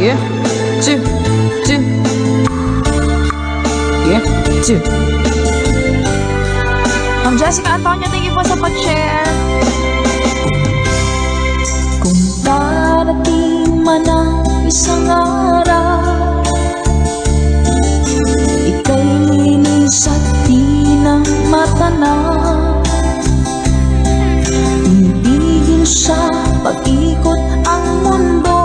Yeah, two, two. Yeah, two. Jessica Antonio, thank you po sa pag-share. Kung darating man ang isang araw, ika'y linis at di na matanaw, tinigil sa pag-ikot ang mundo,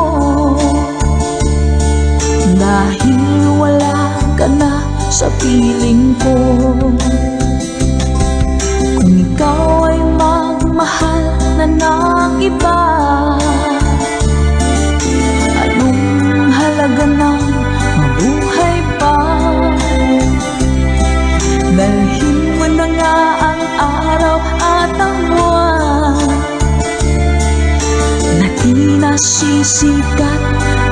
dahil wala ka na sa piling ko. Kung ikaw ay magmahal na ng iba, anong halaga ng mabuhay pa? Dalhin mo na nga ang araw at ang buwan na di nasisikat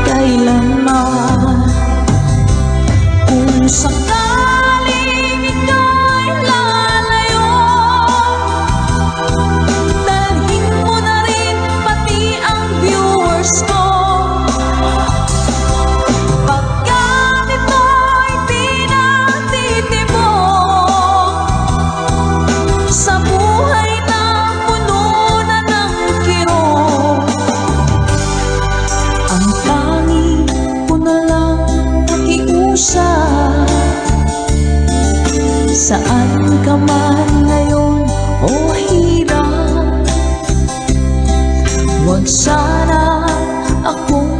kailanman. Kung sakaling ikaw ay lalayo, dalhin mo na rin pati ang viewers ko. Pagkat ito'y di natitibok sa buhay na puno na ng kirot, ang tangi ko na lang pakiusap. Saan ka man ngayon o hirap, huwag sana akong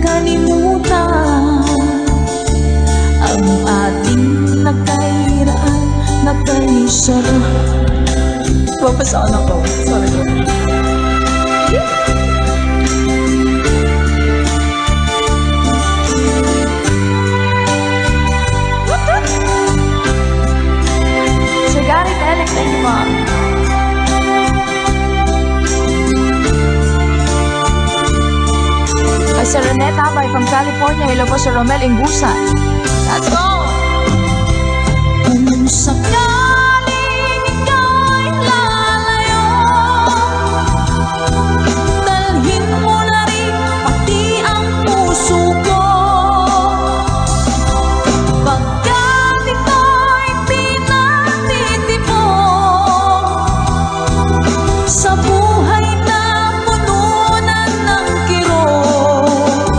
kalimutan. Ang ating nakairaan, nakaisarap. Papasaan ako. Sorry. Sir Gary Telek, thank you po. Kay Sir Renette Abay from California, hello po Sir Romel Ingusan. Let's go! Kung sakaling ikaw ay lalayo, dalhin mo na rin pati ang puso ko. Pagkat ito'y di natitibok sa buhay na puno na ng kirot,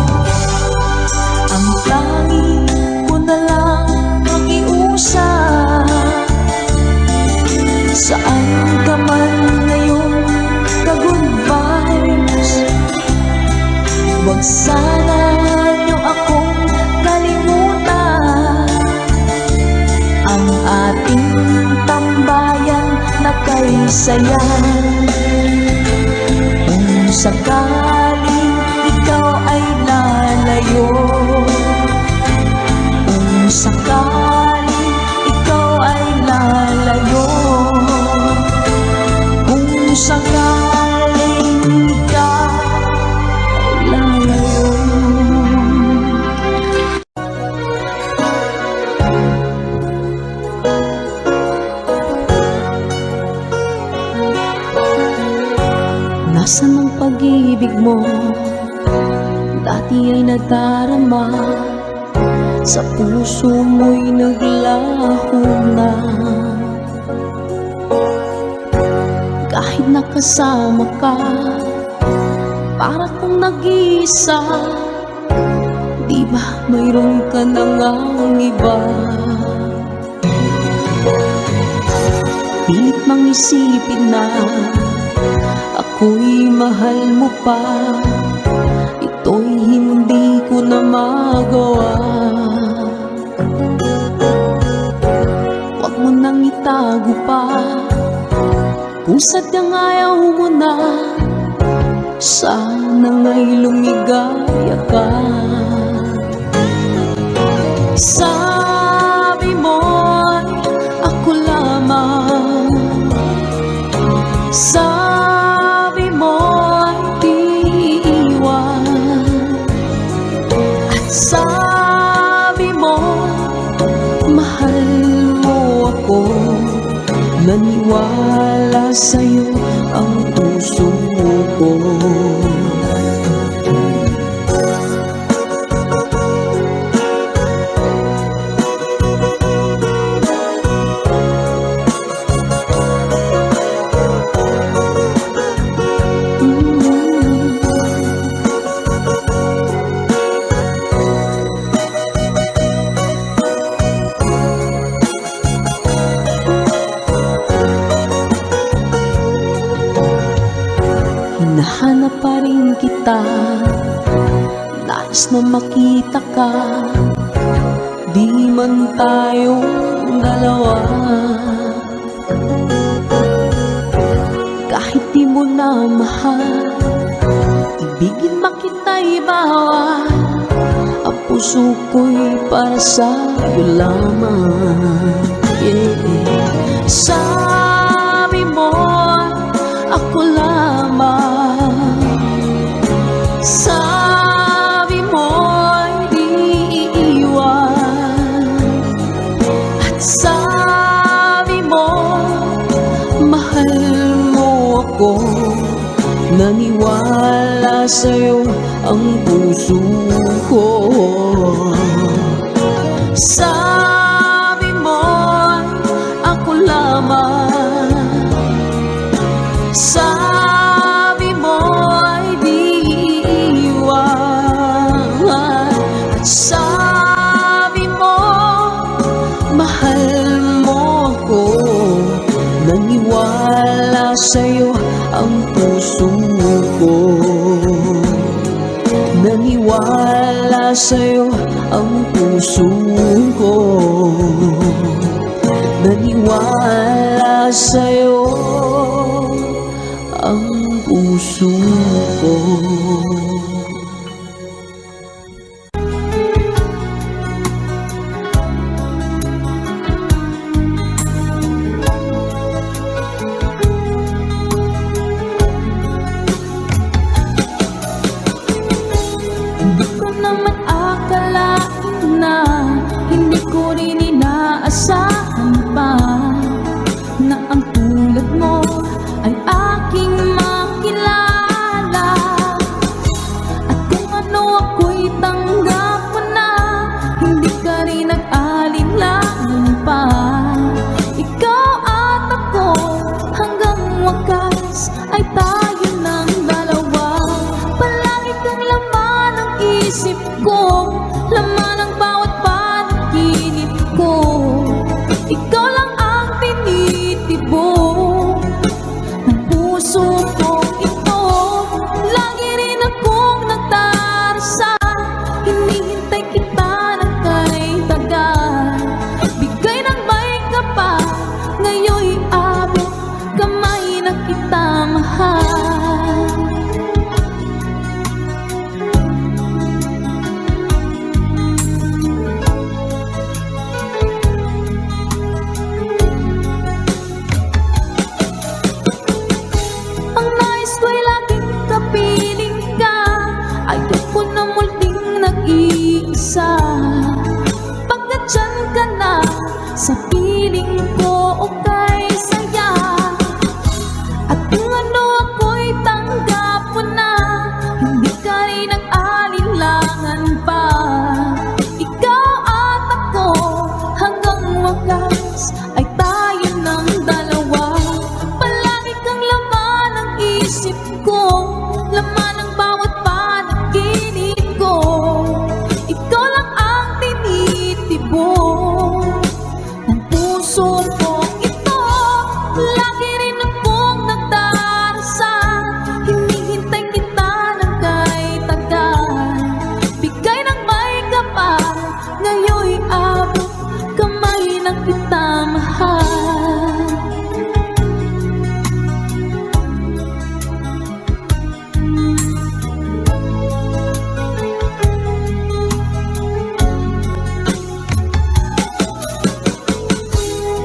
ang tangi ko na lang pakiusap. Saan ka man ngayon, ka-good vibes, huwag sana niyo akong kalimutan. Ang ating tambayan na kay saya. Kung sakaling ikaw ay lalayo, kung sakaling ikaw ay lalayo, kung sakaling ikaw ay lalayo. Nasaan ang pag-ibig mo? Dati ay nadarama, sa puso mo'y naglaho na. Kahit nakasama ka, para kong nag-iisa, di ba mayroon ka na ngang iba? Pilit mang isipin na ako'y mahal mo pa, ito'y hindi ko na magawa. Huwag mo nang itago pa, kung sadyang ayaw mo na, sana nga'y lumigaya ka. Sabi mo'y ako lamang, sabi mo'y di iwan, at sabi mo mahal mo ako. Naniwala sa'yo ang puso ko. kita, nais na makita ka, di man tayong dalawa. Kahit di mo na mahal, ibigin makita'y bawal, ang puso ko'y para sa'yo lamang. Sabi mo, ako lamang. Sabi mo, di iiwan. At sabi mo, mahal mo ako. Naniwala sa'yo ang puso ko. Sabi mo, ako lamang. Sabi mo ay di iiwan. At sabi mo, mahal mo ako. Naniwala sa'yo ang puso ko. Naniwala sa'yo ang puso ko. Naniwala sa'yo ang puso ko. Hindi ko naman akalain na, hindi ko rin inaasahan pa, na ang tulad mo ay aking makilala. At kung ano ako'y tanggap mo na, hindi ka rin nag-alinlangan pa. Ikaw at ako hanggang wakas ay tayo ng dalawa. Palagi kang laman ng isip ko, laman ng bawat panaginip ko. Ikaw lang ang tinitibok ng puso ko ito. Lagi rin akong nagdarasal, hinihintay kita ng kay tagal. Bigay ng may kapal, ngayon'y abot kamay na kita mahal. Ang nais ko'y laging kapiling ka, ayoko na muling nag-iisa. Pagkat dyan ka na, sa piling ko okay saya. At kung ano ako'y tanggap mo na, hindi ka rin nag-alinlangan pa. Ikaw at ako hanggang wakas ay tayo ng dalawa. Palagi kang laman ng isip ko, laman ng bawat panaginip ko. Ikaw lang ang tinitibok ng puso ko ito. Lagi rin akong nagdarasal, hinihintay kita ng kay tagal. Bigay ng may kapal, ngayon'y abot kamay na kita mahal.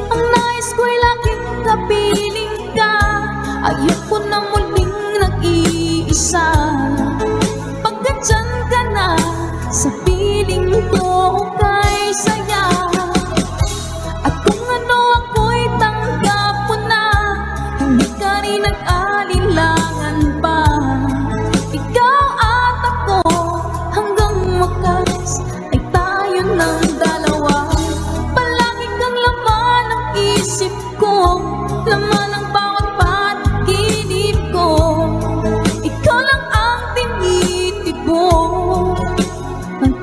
Ang nais ko'y laging kapiling ka, ayoko na muling nag-iisa. Pagkat dyan ka na, sa piling ko okay saya. At kung ano ako'y tanggap mo na, hindi ka rin nag-alinlangan pa. Ikaw at ako hanggang wakas ay tayo ng dalawa. Palagi kang laman ng isip ko, laman ng bawat panaginip ko. Ikaw lang ang tinitibok ng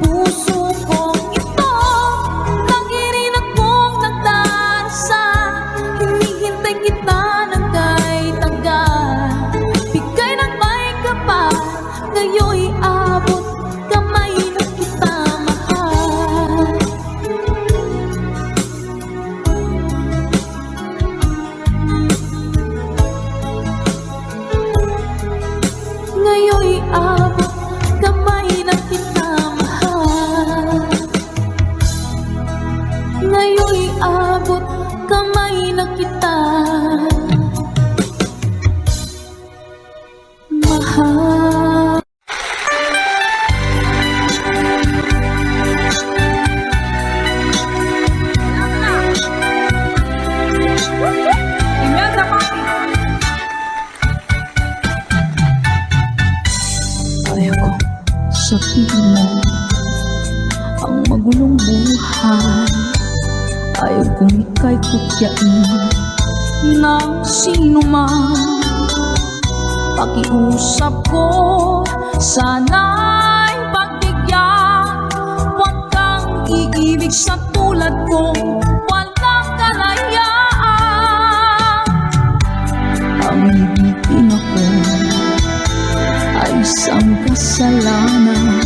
kamay na kita, mahal. Ayaw ko sabihin mo ang magulong buhay. Ayaw kong ika'y kutyain ng sino man. Pakiusap ko, sana'y pagbigyan. Huwag kang iibig sa tulad ko, walang kalayaan. Ang ibigin ako ay isang kasalanan.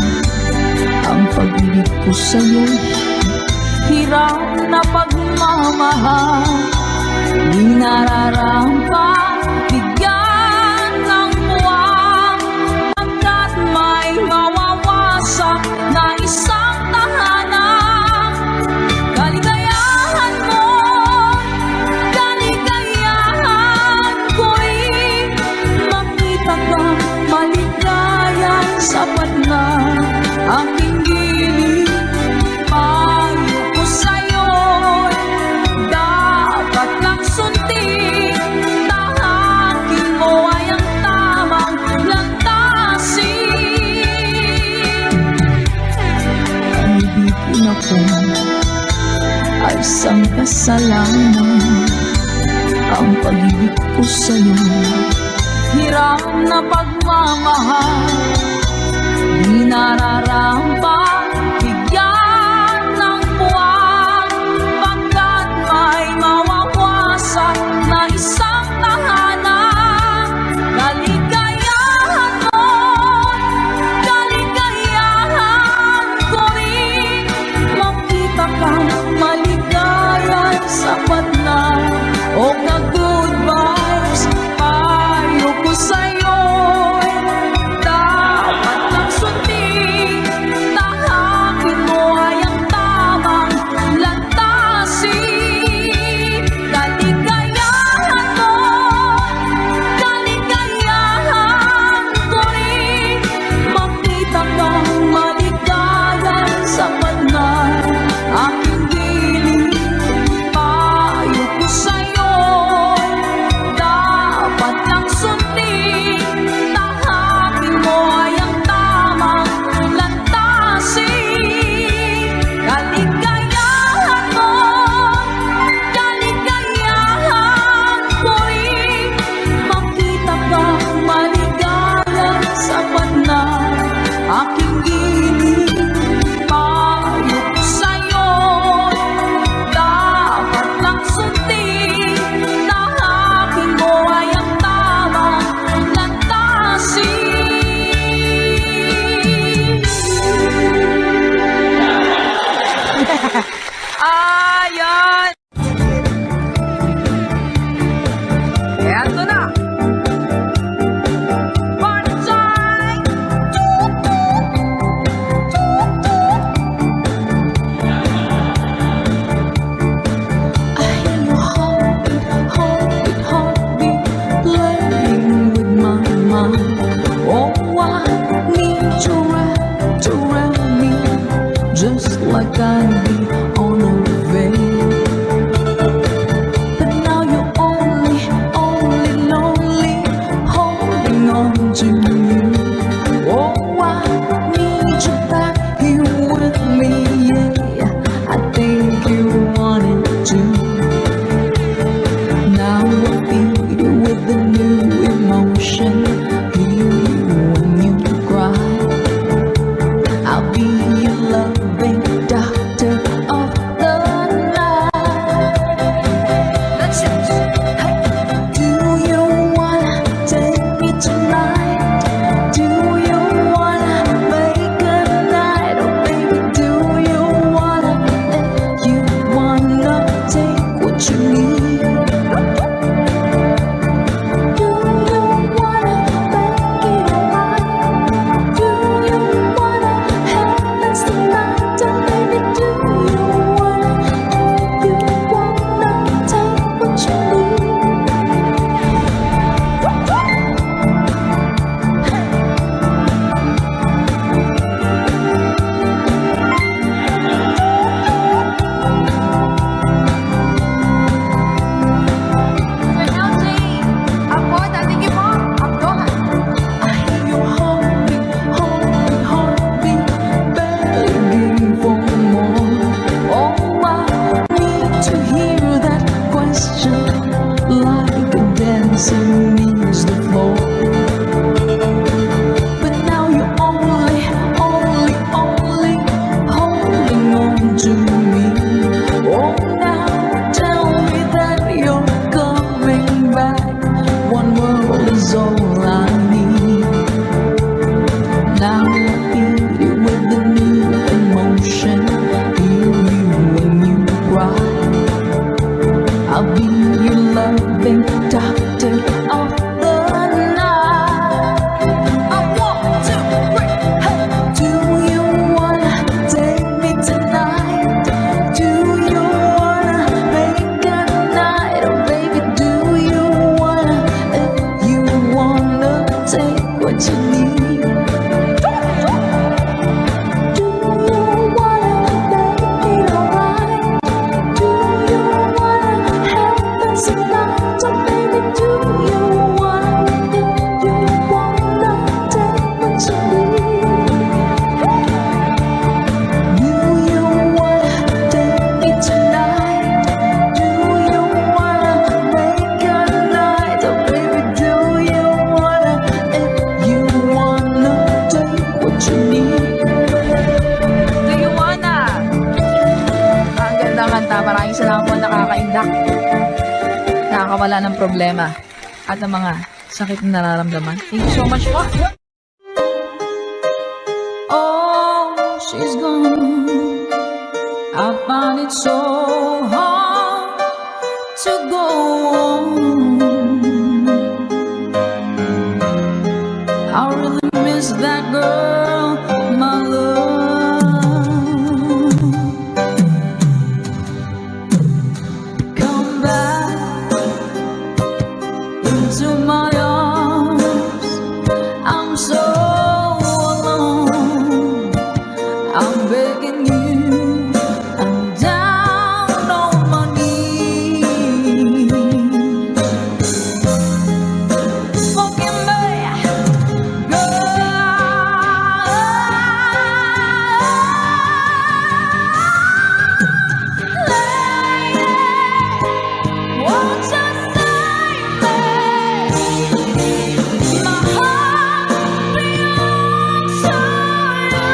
Ang pag-ibig ko sa'yo, hirap na pagmamahal. Di nararampa, bigyan ng buwang. Pagkat may mawawasak na isang tahanan. Kaligayahan mo'y kaligayahan ko'y makita kang maligaya. Sapat na aking gilig, payo ko sa'yo'y dapat lang sundin. Tahakin mo ay ang tamang lantasin. Ang ibigin ako ay isang kasalanan. Ang pag-ibig ko sa'yo, hirap na pagmamahal. Di nararampa, bigyan ng buwang. Pagkat may mawawasak na isang tahanan. Kaligayahan mo'y kaligayahan ko rin. Makita kang maligaya, sapat na o ka-good vibes. Payo ko sa'yo'y dapat lang sundin. Tahakin mo ay ang tamang lantasin. Kaligayahan mo'y kaligayahan ko rin. Makita kang maligaya, sapat na aking gilig. Payo ko sa'yo'y dapat lang sundin. Tahakin mo ay ang tamang lantasin. Kaligayahan mo'y kaligayahan ko rin. Makita kang maligaya, sapat na aking gilig. Payo ko sa'yo'y dapat lang sundin. Tahakin mo ay ang tamang lantasin. Ayan! Eto na! Party time! I hear your heartbeat, heartbeat, heartbeat, playing with my mind. Oh, I need you wrapped around me, just like I need on a veil. But now you're only lonely, holding on to you. Oh, I need you back here with me, yeah. I think you wanted to. Now I feed you with a new emotion. Hear you when you cry. I'll be your loving doctor. isa lang po nakakaindak. Nakakawala ng problema at ng mga sakit na nararamdaman. Thank you so much po. Oh, she's gone. I find it so hard to go on. I really miss that girl, my love. Come back into my arms. I'm so alone. I'm begging you. I'm down on my knees. Forgive me, won't you save me? My heart belongs to you.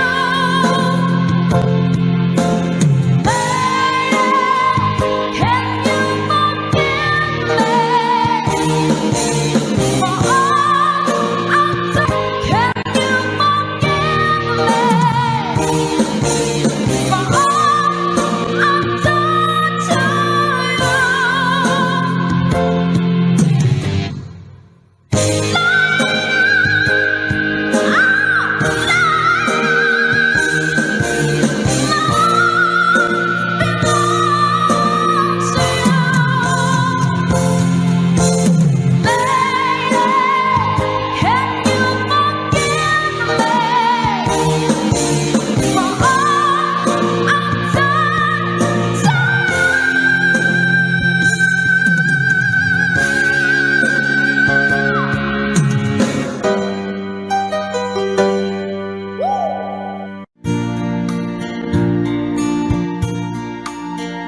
Can you forgive me for all I've done? Can you forgive me for all I've done to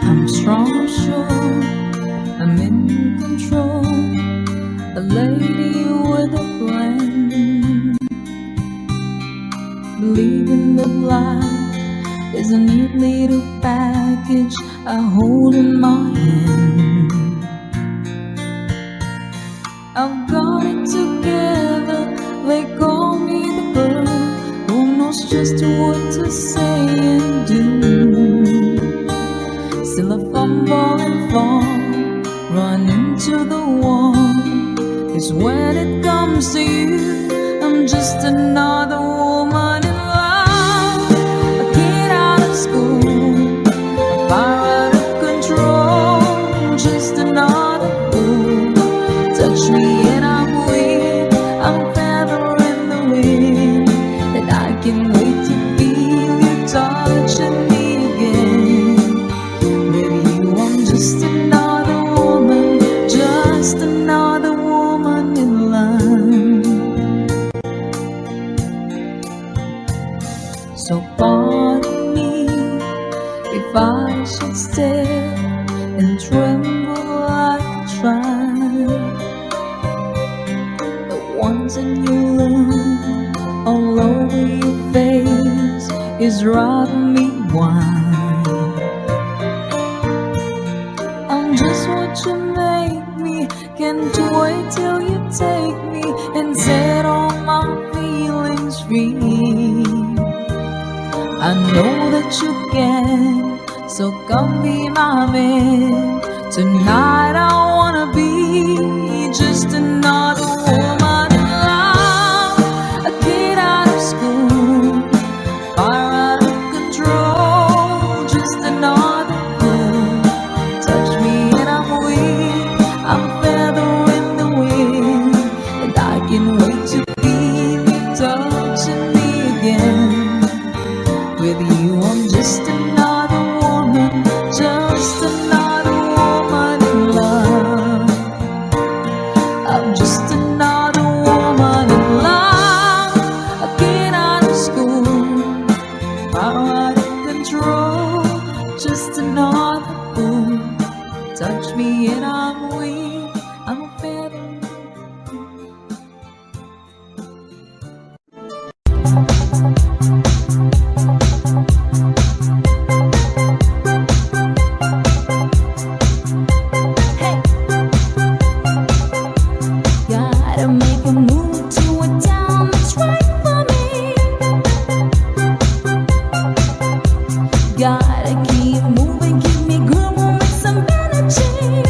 I'm strong, sure, I'm in control, a lady with a plan. Believing that life is a neat little package I hold in my hand. I've got it together, they call me the girl who knows just what to say and do. Still I fumble and fall, run into the wall. 'Cause when it comes to you, I'm just another woman in love. A kid out of school, a fire out of control, just another fool. Touch me and I'm weak, I'm a feather in the wind, and I can wait to feel you touching me again. With you I'm just another woman, just another woman in love. So pardon me if I should stare and tremble like a child. The ones that you learn all over your face is driving me wild. I'm just what you make me, can't wait till you take me and set all my feelings free. I know that you can, so come be my man. Tonight I wanna be just another woman in love. A kid out of school, fire out of control, just another fool. Touch me and I'm weak, I'm a feather in the wind, and I can wait to feel you touching me again. With you I'm just another woman, just another woman in love. I'm just another woman in love. A kid out of school, out of control, just another fool. Touch me and I'm weak, I'm a feather. Gotta keep moving, keep me grooving with some energy.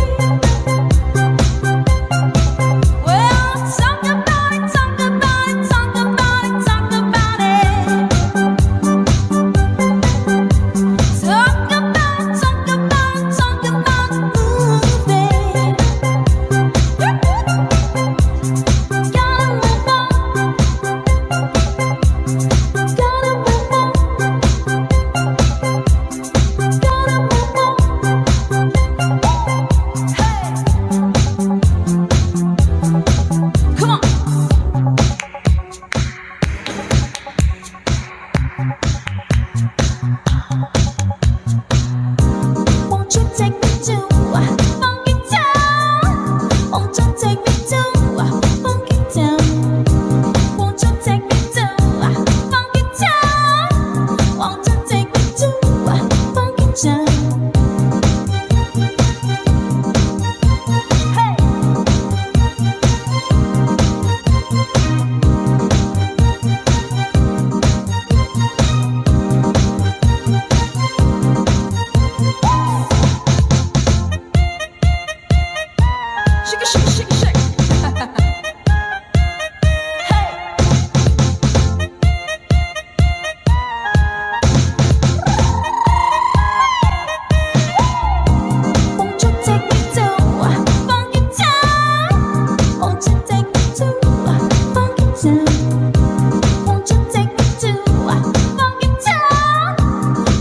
Well, talk about it, talk about it, talk about it, talk about it. Talk about, talk about, talk about moving. Gotta move on. Gotta move on. Gotta move on. Hey, come on. Won't you take me to Funky Town? Won't you take me to Funky Town? Won't you take me to Funky Town? Won't you take me to Funky Town? Hey. Shake it, shake it, shake it, shake it. Hey. Won't you take me to Funky Town? Won't you take me to Funky Town? Won't you take me to Funky Town?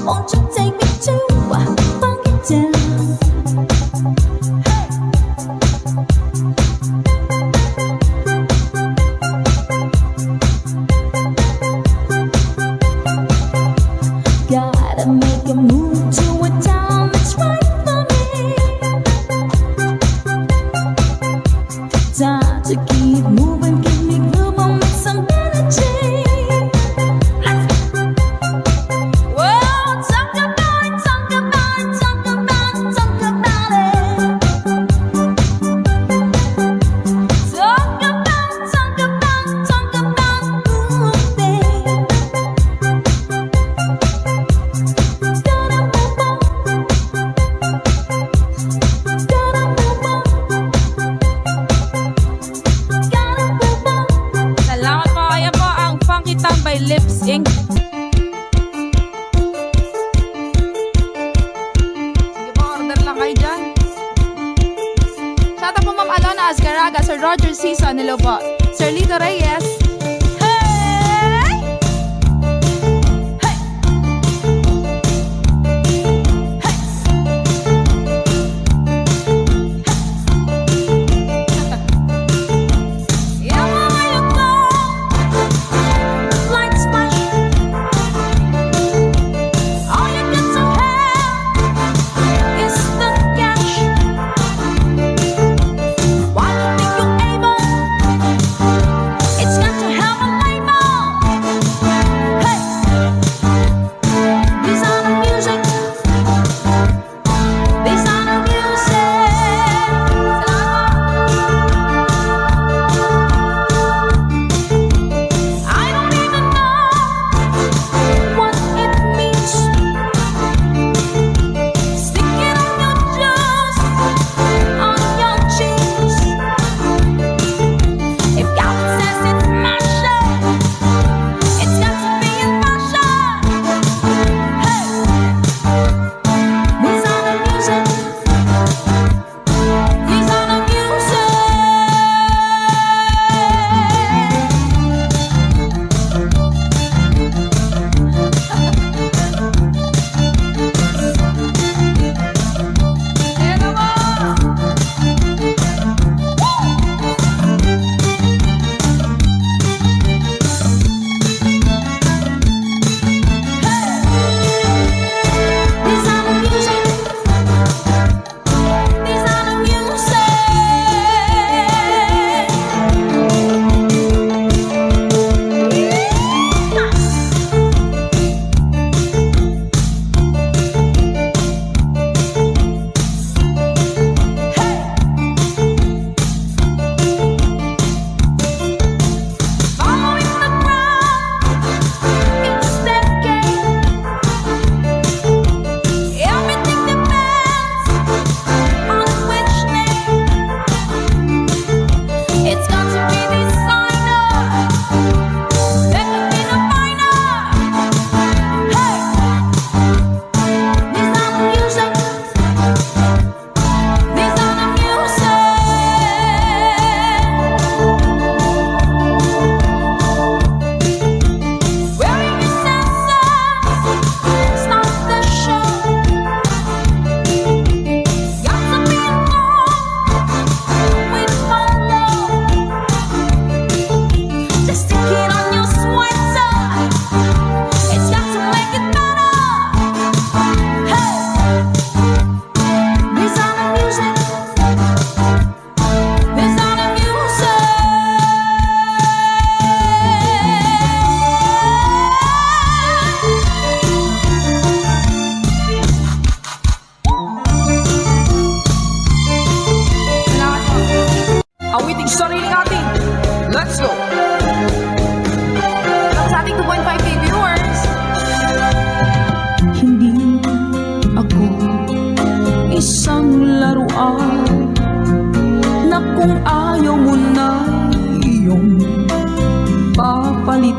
Won't you take me to Funky Town? Hey. Gotta make a move to a town that's right for me. Time to keep moving, keep me grooving with some energy. Well, talk about it, talk about it, talk about it, talk about it. Talk about, talk about, talk about moving. Gotta move on. Gotta move on. Gotta move on. Salamat po kayo po ang Funky Town by Lips Inc. Sige po, order lang kayo dyan. Shout out po Ma'am Alona Azcaraga, Sir Roger Season, hello po. Sir Lito Reyes. Hey! Hey! Yeah, mama, you know, like smash. All you get to have is the cash. Why you think you're able? It's got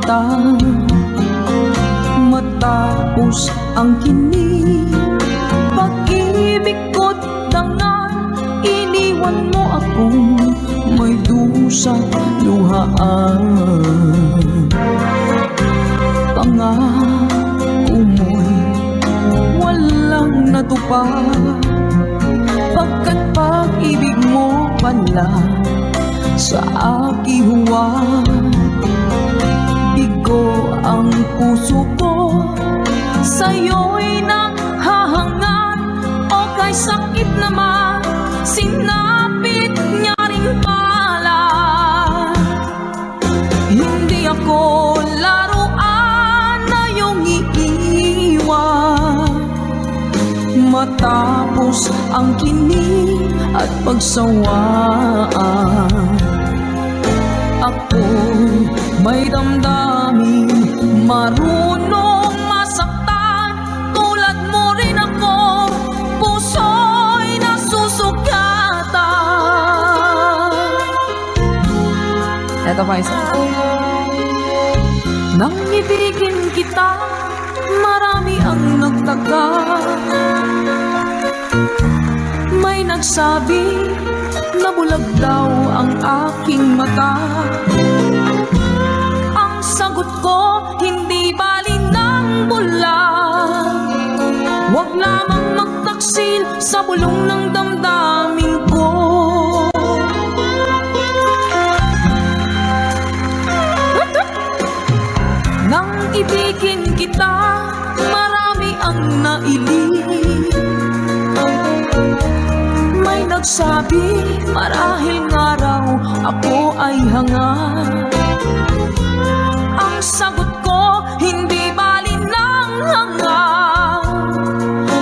kita. Matapos ang kinig, pag-ibig ko't dangal, iniwan mo akong may dusang luhaan. Pangako mo'y walang natupad, pagkat pag-ibig mo pala sa aking huwad. Bigo ang puso ko, sa'yo'y nanghahangat, o kay sakit naman, sinapit niya rin pala. Hindi ako laruan na iyong iiwan. Matapos ang kinig at pagsawaan, ako'y may damdamin, marunong masaktan. Tulad mo rin ako, puso'y nasusugatan. Ito pa isa. Nang ibigin kita, marami ang nagtaka. May nagsabi na bulag daw ang aking mata. Ang sagot ko, hindi bali ng bulag. Huwag lamang magtaksil sa bulong ng damdamin ko. Nang ibigin kita, marami ang nailing. May nagsabi, marahil nga raw ako ay hanga. Ang sagot ko, hindi bali ng hanga.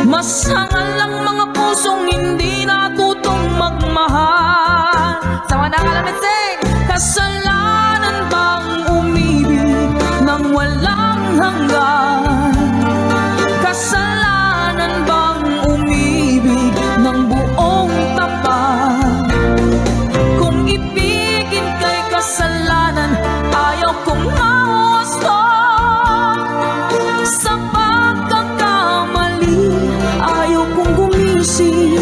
Mas hangal lang mga pusong hindi natutong magmahal. Sa mga nakalamin, sing! Kasalanan bang umibig nang walang hanggan? Kasalanan bang umibig ng buong tapat? Kung ibigin kay kasalanan, ayaw kong mawasto. Sa pagkakamali, ayaw kong gumising.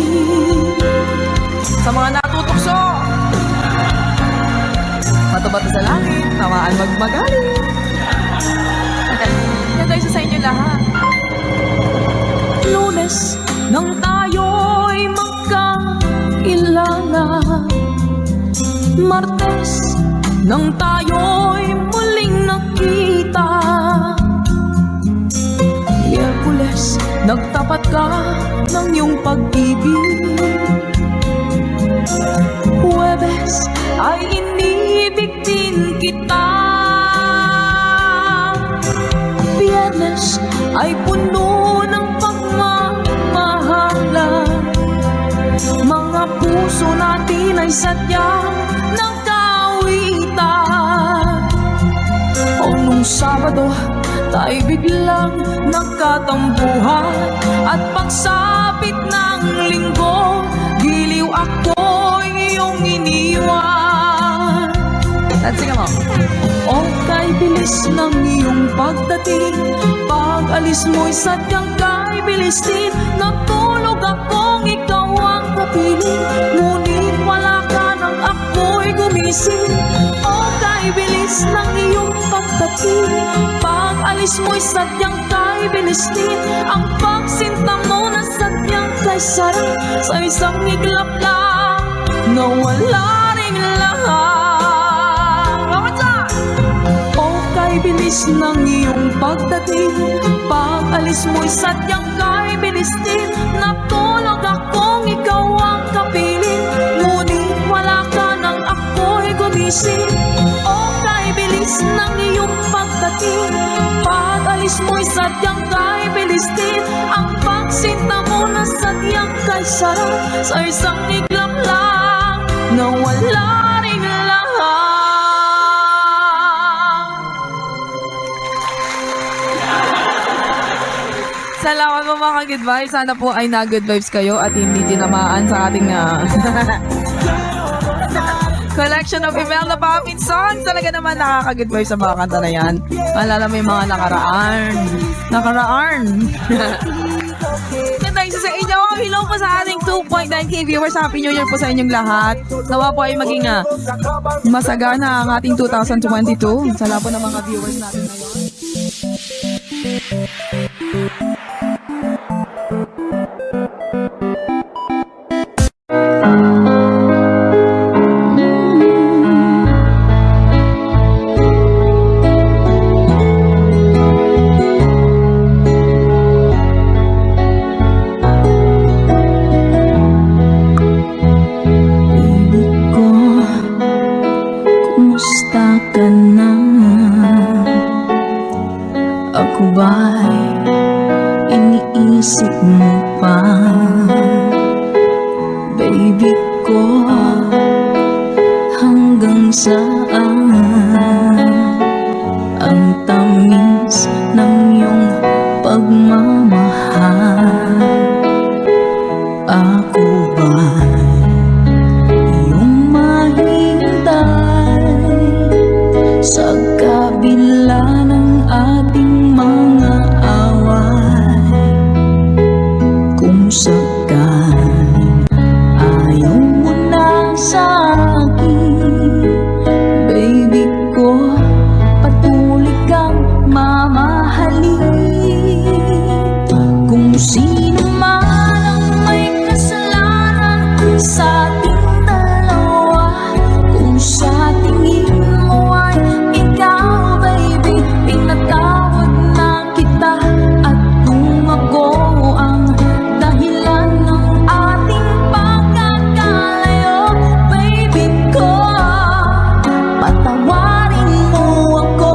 Sa mga natutukso, matubato sa langit, tamaan magmagaling. Yan tayo sa inyo lahat. Lunes nang tayo'y magkakilala, Martes nang tayo'y muling nakita, Miyerkules nagtapat ka ng iyong pag-ibig, Huwebes ay inibig din kita, Biyernes ay puno ng pagmamahalan. Mga puso natin ay sadyang nagkawitan. O nung Sabado, tayo biglang nagkatampuhan. At pagsapit ng Linggo, giliw ako iyong iniwan. Let's sing mo. O kay bilis ng iyong pagdating, pag-alis mo'y sadyang kay bilis din. Natulog akong ikaw ang kapiling, ngunit wala ka nang ako'y gumising. O kay bilis ng iyong pagdating, pag-alis mo'y sadyang kay bilis din. Ang pagsinta mo na sadyang kay sarap, sa isang iglap lang nawala rin lahat. Kay bilis ng iyong pagdating, pag-alis mo'y sadyang kay bilis din. Natulog akong ikaw ang kapiling, ngunit wala ka nang ako'y gumising. O kay bilis ng iyong pagdating, pag-alis mo'y sadyang kay bilis din. Ang pagsinta mo na sadyang kay sarap, sa isang iglap lang nawala rin lahat. Salamat po mga ka-good vibes. Sana po ay na-good vibes kayo at hindi tinamaan sa ating collection of Imelda Papin songs. Talaga naman nakaka-good vibes sa mga kanta na yan. Maalala mo yung mga nakaraan. Thanks sa inyo. Hello po sa ating 2.9k viewers. Happy New Year po sa inyong lahat. Nawa po ay maging masagana ang ating 2022. Sa lahat po ng mga viewers natin ngayon. ko, kumusta ka na? Ako ba'y iniisip mo pa? Baby ko, hanggang saan ang tamis ng iyong pagmamahal? Ako ba'y iyong mahintay sa kabila ng ating mga away? Kung sakaling ayaw mo na sa akin, baby ko, patuloy kang mamahalin. Kung sino man ang may kasalanan sa ating dalawa, kung sa tingin mo ay ikaw, baby, pinatawad na kita. At kung ako ang dahilan ng ating pagkakalayo, baby ko, patawarin mo ako.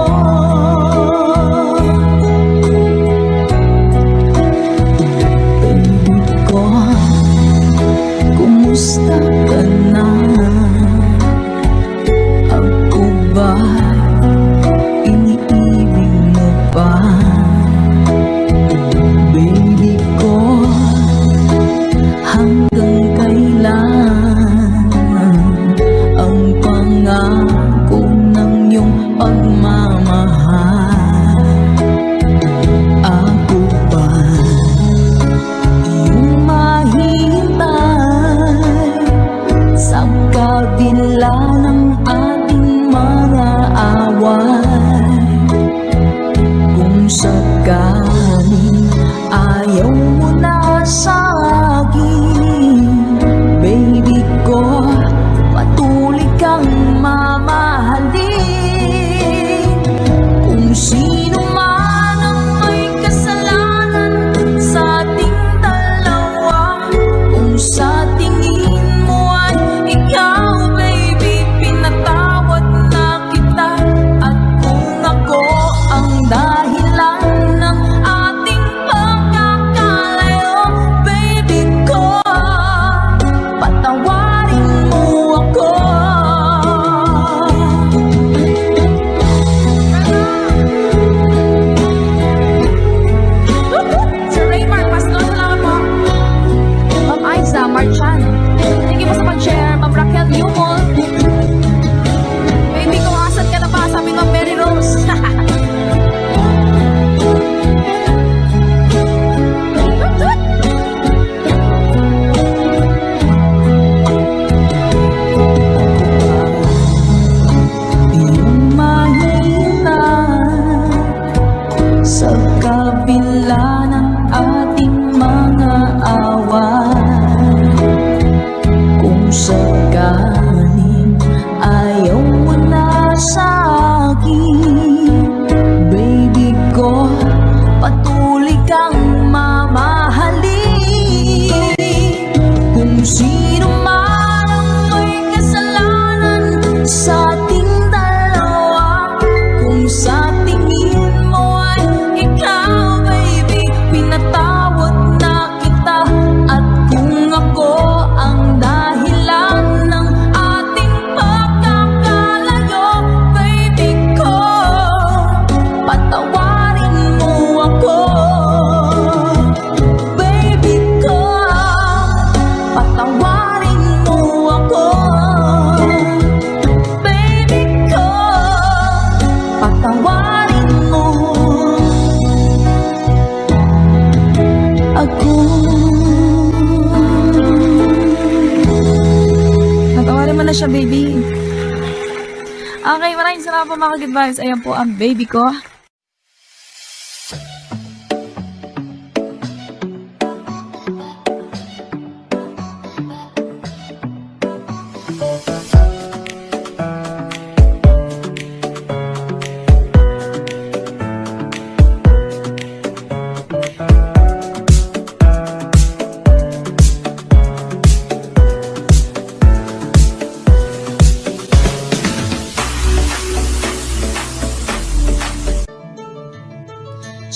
siya, baby. Okay, maraming salamat po mga good vibes. Ayan po ang baby ko.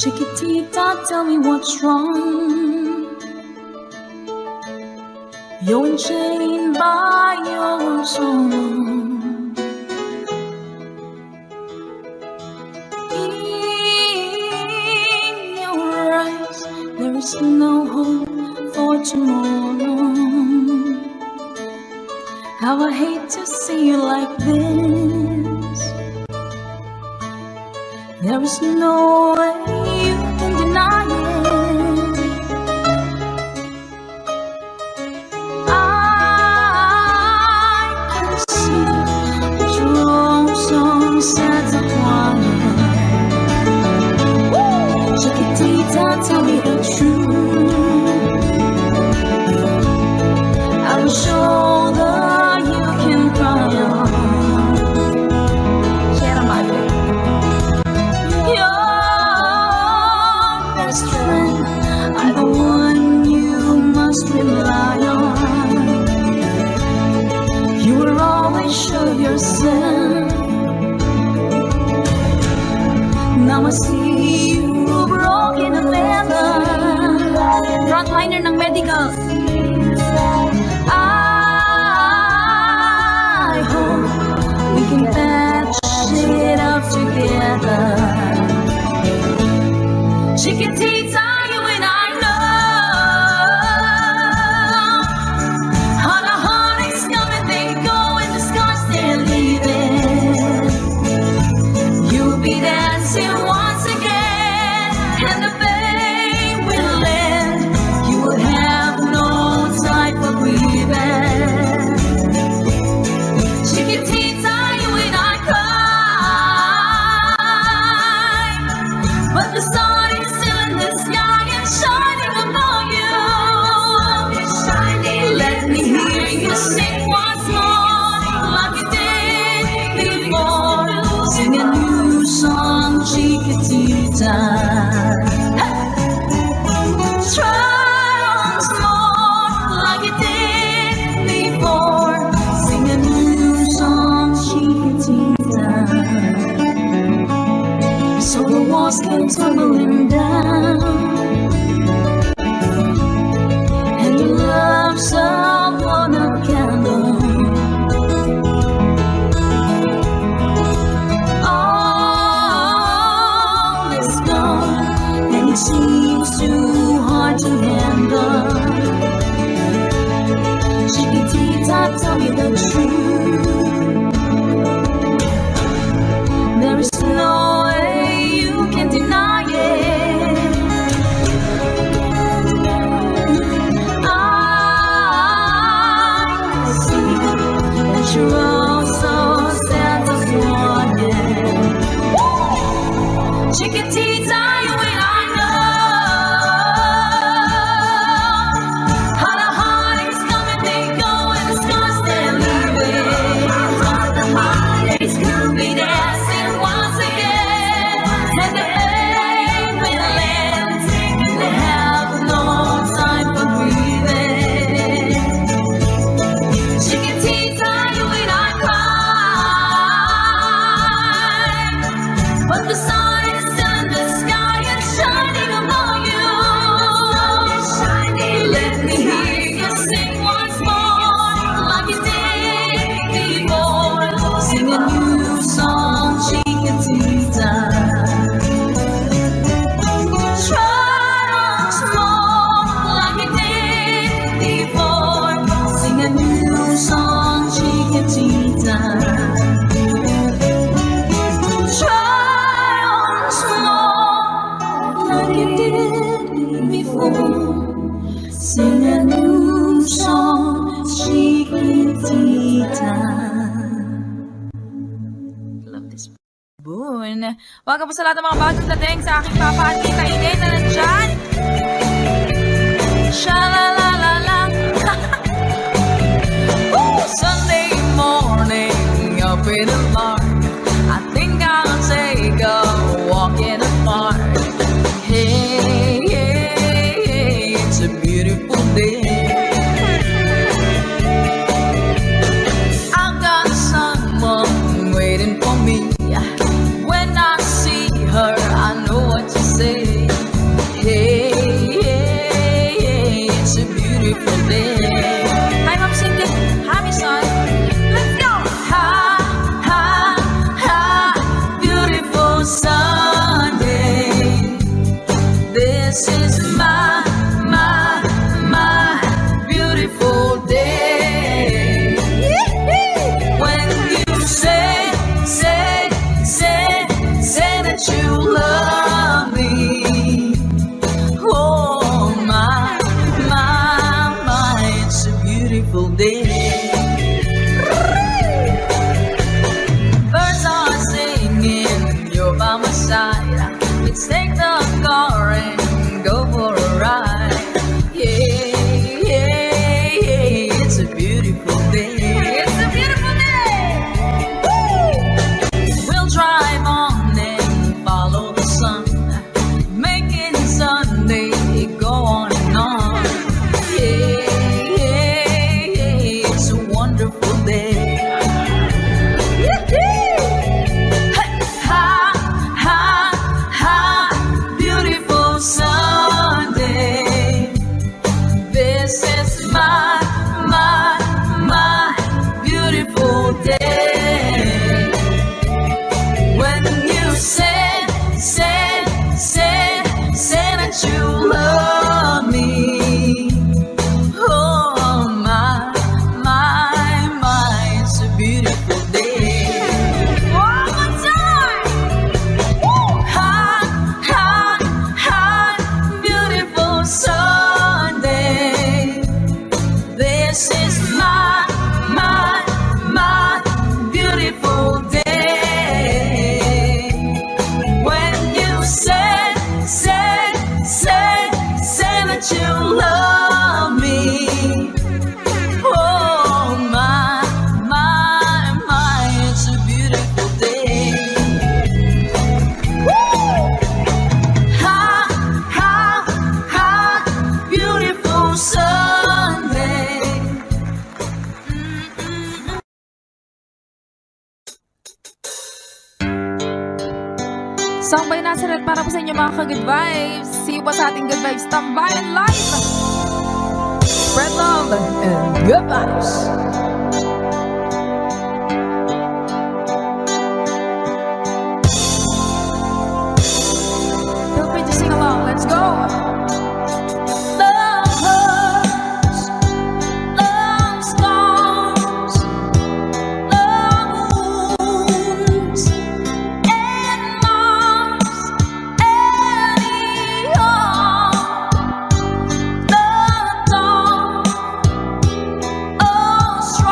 Chiquitita, tell me what's wrong. You're enchained by your song. In your eyes, there is no hope for tomorrow. How I hate to see you like this. There is no way you can deny it. I can see that you're all so sad and quiet. Chiquitita, tell me the truth. I will shoulder you can cry on. Share my Your best friend, I'm the one you must rely on. You were always sure of yourself. Now I see you broken and leather. Frontliner ng medical. I hope we can patch it up together. Chiquitita, you and I know how the heartaches come and they go, and the scars they're leaving. You'll be dancing once again, and the pain will end. You will have no time for grieving. Chiquitita, you and I cry, but the sun is still in the sky and shining above you. Let me hear you sing once more, like you did before. Sing a new song, Chiquitita. Try once more, like you did before. Sing a new song, Chiquitita. So the walls came tumbling down, and the love's up on a candle. All is gone, and it seems too hard to handle. Chiquitita, tell me the truth. There is no way you can deny it. I see that you're all so sad and wanted. Chiquitita, you and I know how the heartaches come and they go, and the scars they're leaving. The heartaches could be dancing once again, and the pain will end. They have no time for grieving. Chiquitita, you and I cry, but the sun is still in the sky and shining above you. Let me hear you sing once more, like you did before. Sing a new song, Chiquitita. Try once more, like you did before. Sing a new song, Chiquitita. Try once more, like you did before. Sing a new song, Chiquitita. Love this. Boon. Welcome po sa lahat ng mga bagong dating sa aking papa at tita Ine na nandyan. Sha-la-la-la-la. Sunday morning up in the park, I think I'll take a walk in the park. Hey, hey, hey, it's a beautiful day. I've got someone waiting for me. When I see her, I know what to say. Hey, hey, hey, it's a beautiful day. Hi, Ma'am Cindy. Hi, Miss Son. Let's go. Ha, ha, ha, beautiful Sunday. This is my beautiful day. When you say that you love me. Oh, my, it's a beautiful day. Birds are singing, you're by my side. Let's take the car and go for a ride. Yeah, yeah, yeah, it's a beautiful day. It's a beautiful day. We'll drive on and follow the sun, making Sunday go on and on. Yeah, yeah, yeah, it's a wonderful day. Ha, ha, ha, beautiful Sunday. This is my beautiful day. When you say that you love me. Oh, my, it's a beautiful day. One more time. Ha, ha, ha, beautiful Sunday. This is my beautiful day. When you say that you love me. Oh, my, it's a beautiful day. Ha, ha, ha, beautiful Sunday. Song by Nazareth para po sa inyo mga ka-good vibes. See you po sa ating good vibes. Tambayan live. Spread love and good vibes. Feel free to sing along. Let's go. Love hurts, love scars, love wounds, and marks any harm. The dawn, oh, strong.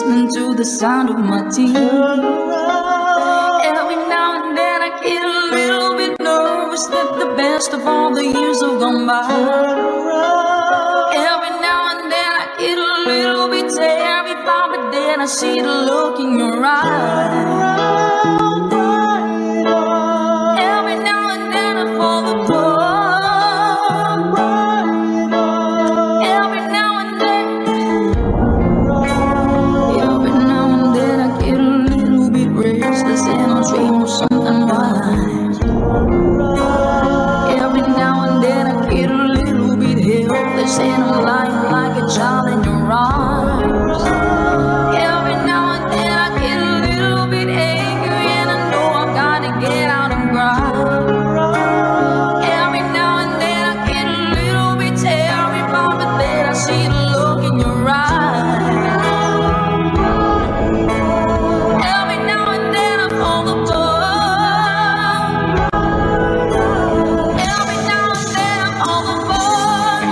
listening to the sound of my teeth. Every now and then I get a little bit nervous that the best of all the years have gone by. Every now and then I get a little bit terrified, but then I see the look in your eyes. Every now and then I fall apart. Every now and then I get a little bit restless and I dream of something bright. Every now and then I get a little bit helpless and I'm lying like a child in your arms. Every now and then I get a little bit angry and I know I've got to get out and cry. Every now and then I get a little bit terrified, but then I see the look in your eyes. Every now and then I fall apart. Every now and then I fall apart.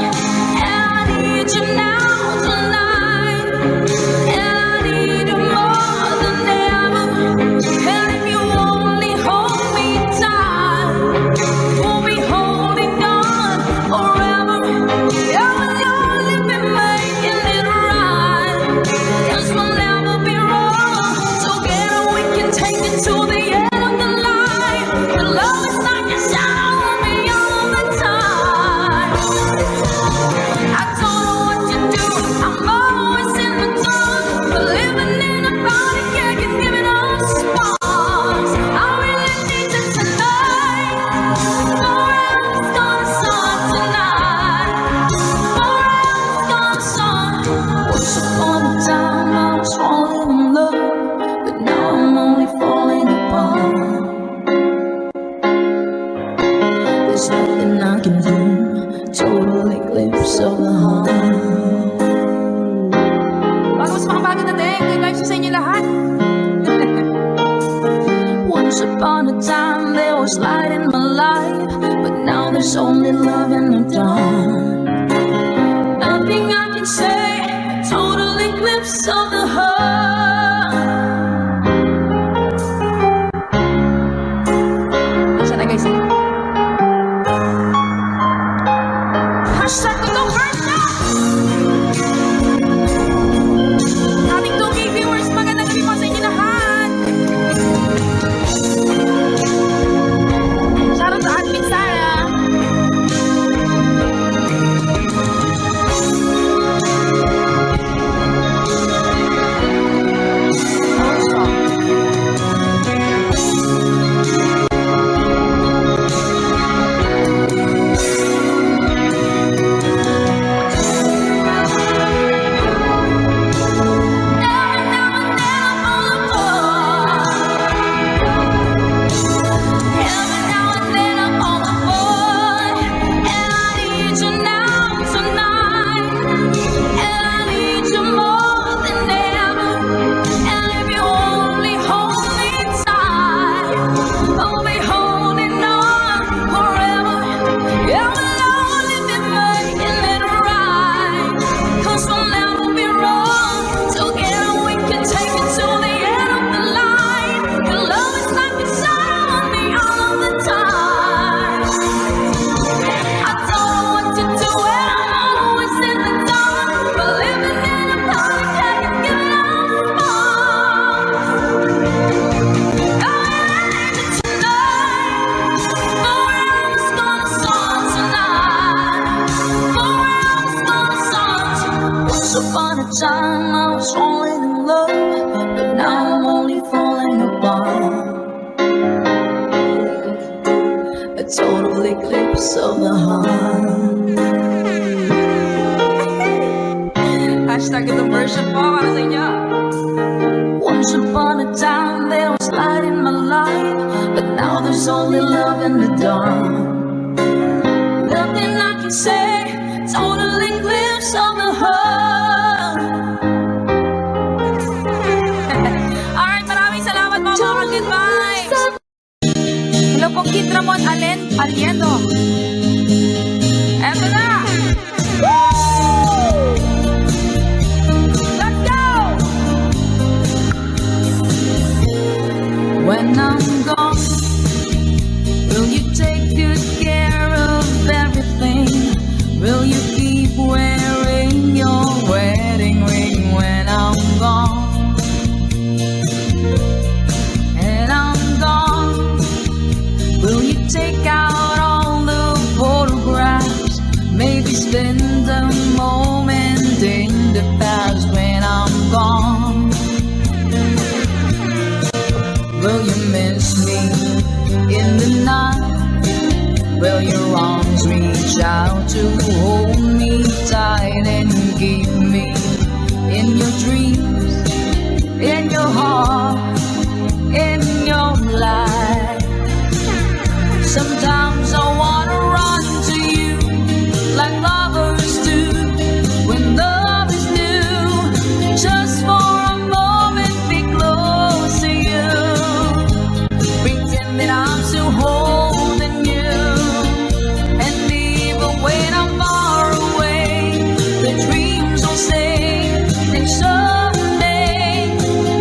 And I need you now tonight. And I need you more than ever. And if you only hold me tight, we'll be holding on forever. Yeah, we'll only be making it right. 'Cause we'll never be wrong. Together we can take it to the end of the line. Your love is like a shadow on me all the time. I don't know what to do. I'm always in the dark. But living in a body can't give me no sparks. I really need you tonight. Forever's gonna start tonight. Forever's gonna start. Once upon a time I was falling in love, but now I'm only falling apart. There's nothing I can do. Total eclipse of the heart. Bago sa mga bago natin, good life sa inyo lahat. Once upon a time there was light in my life, but now there's only love in the dark. Nothing I can say, total eclipse of the heart. Isa na guys. Hashtag ito first na! Ating 2K viewers, magandang gabi po sa inyo lahat. Shoutout sa admin Sarah. Upon a time I was falling in love, but now I'm only falling apart. A total eclipse of the heart. Hashtag ito version po para sa inyo. Once upon a time there was light in my life, but now there's only love in the dark. Nothing I can say, total eclipse of the heart. Alright, maraming salamat po mga good vibes. Hello po, Kid Ramon Aliendo. Eto na! Woo! Let's go! Will you miss me in the night? Will your arms reach out to hold me tight and keep me in your dreams, in your heart, in your life? Sometimes I wanna run to you like lovers do when love is new. Just for a moment, be close to you. Pretend that I'm still holding you. And even when I'm far away, the dreams will stay. And someday,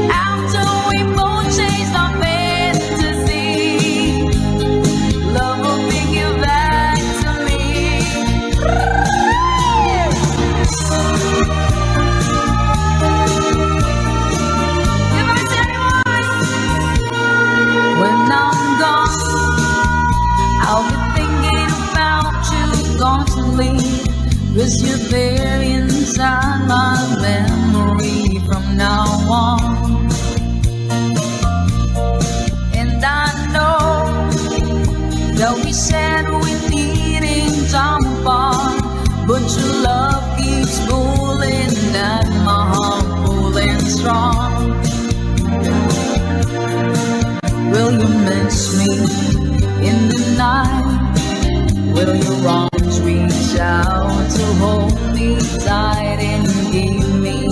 after we both chase our fantasy, love will bring you back to me. Give it to everyone. When I'm gone, I'll be thinking about you constantly, 'cause you're there inside my memory from now on. And I know that we said we needing time apart, but your love keeps pulling at my heart, pulling strong. Will you miss me in the night? Will your arms reach out to hold me tight and keep me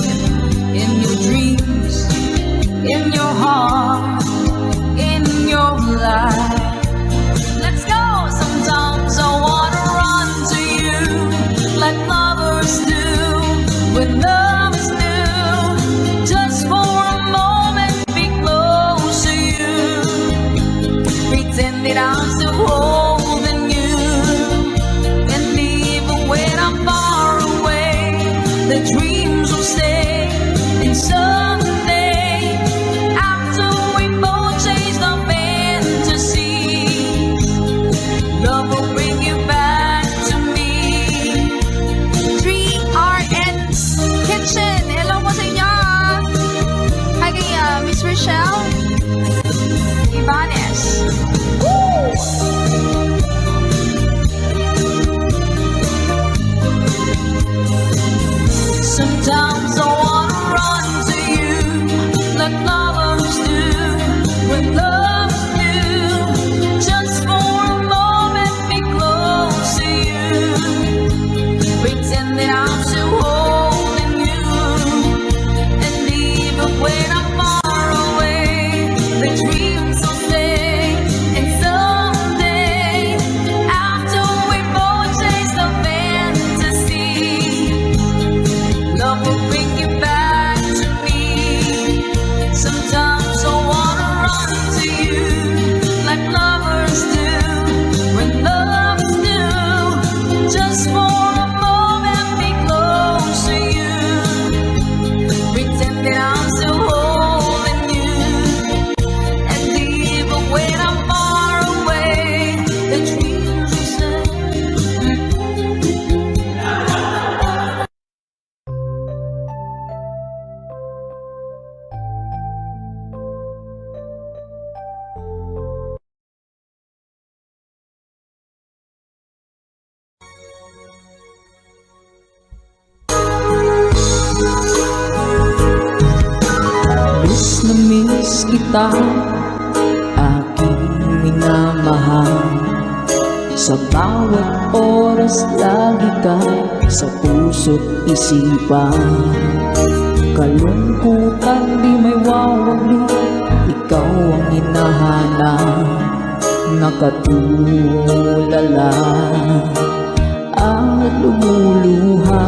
in your dreams, in your heart, in your life? Let's go! Sometimes I wanna run to you like lovers do when love is new. Just for a moment, be close to you. Pretend that I'm still holding you. And even when I'm far away, the dreams will stay. And someday, after we both chase our fantasies, love will bring you back to me. 3RN's Kitchen. Hello po sa inyo. Hi kay Miss Rochelle Ibanez. Sometimes I wanna run to you like lovers do when love's new. Just for a moment, be close to you. Pretend that I'm still holding you. And even when I'm far away, the dreams will stay. And someday, after we both chase the fantasy, love will bring you back to me. Sometimes I wanna run to you like lovers do when love's new. Just for a moment, be close to you. Pretend that I'm still holding you. And even when I'm far away, the dreams will stay. Miss na miss kita, aking minamahal. Sa bawat oras lagi ka sa puso't isipan. Kalungkutan di may wawagli, ikaw ang hinahanap. Nakatulala at lumuluha.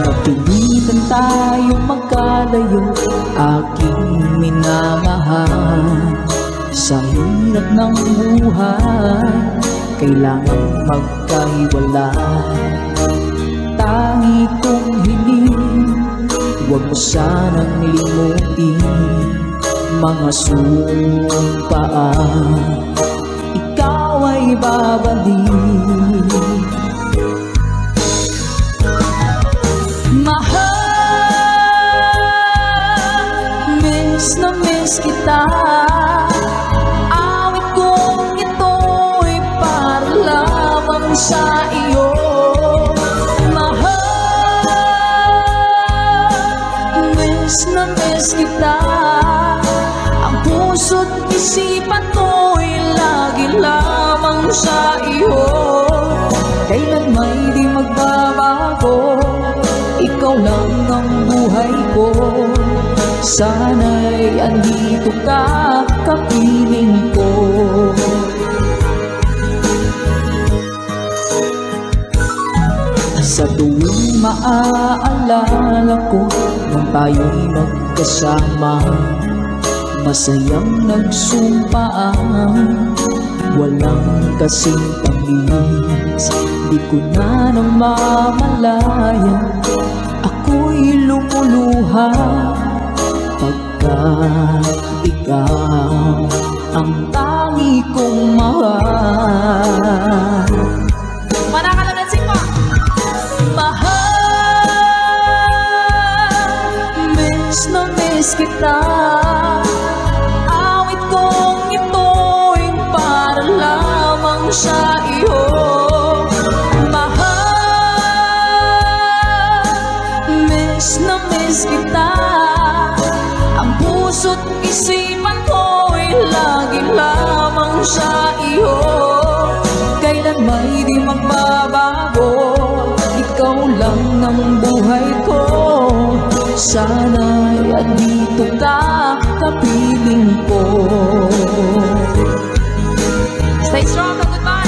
Napilitan tayo magkalayo, aking minamahal. Sa hirap ng buhay, kailangan magkahiwalay. Tangi kong hiling, huwag mo sanang limutin mga sumpaan. Ikaw ay babalik. Mahal miss kita. Awit kong ito'y para lamang sa iyo. Mahal, miss na miss kita. Ang puso't isipan ko'y lagi lamang sa iyo. Kailan may di magbabago, ikaw lang ang buhay ko. Sana'y andito ka, kapiling ko. Sa tuwing maaalala ko nang tayo'y magkasama, masayang nagsumpaan, walang kasing tamis. Di ko na namamalayan, ako'y lumuluha pagkat ikaw ang tangi kong mahal. Manakalan ng singpa. Mahal, miss na miss kita. Awit kong ito'y para lamang sa iyo. Mahal, miss na miss kita. Ang puso't isipan ko'y lagi lamang sa iyo. Kailan may di magbabago, ikaw lang ang buhay ko. Sana'y andito ka, kapiling ko. Stay strong and goodbye.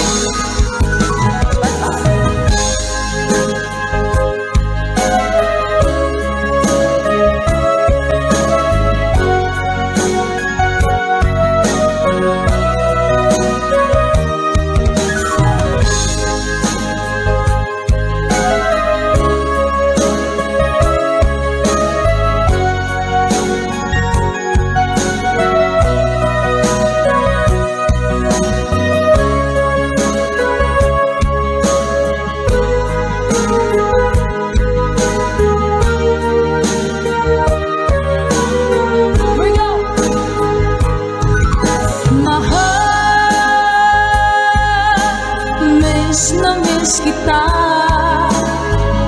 Miss na miss kita.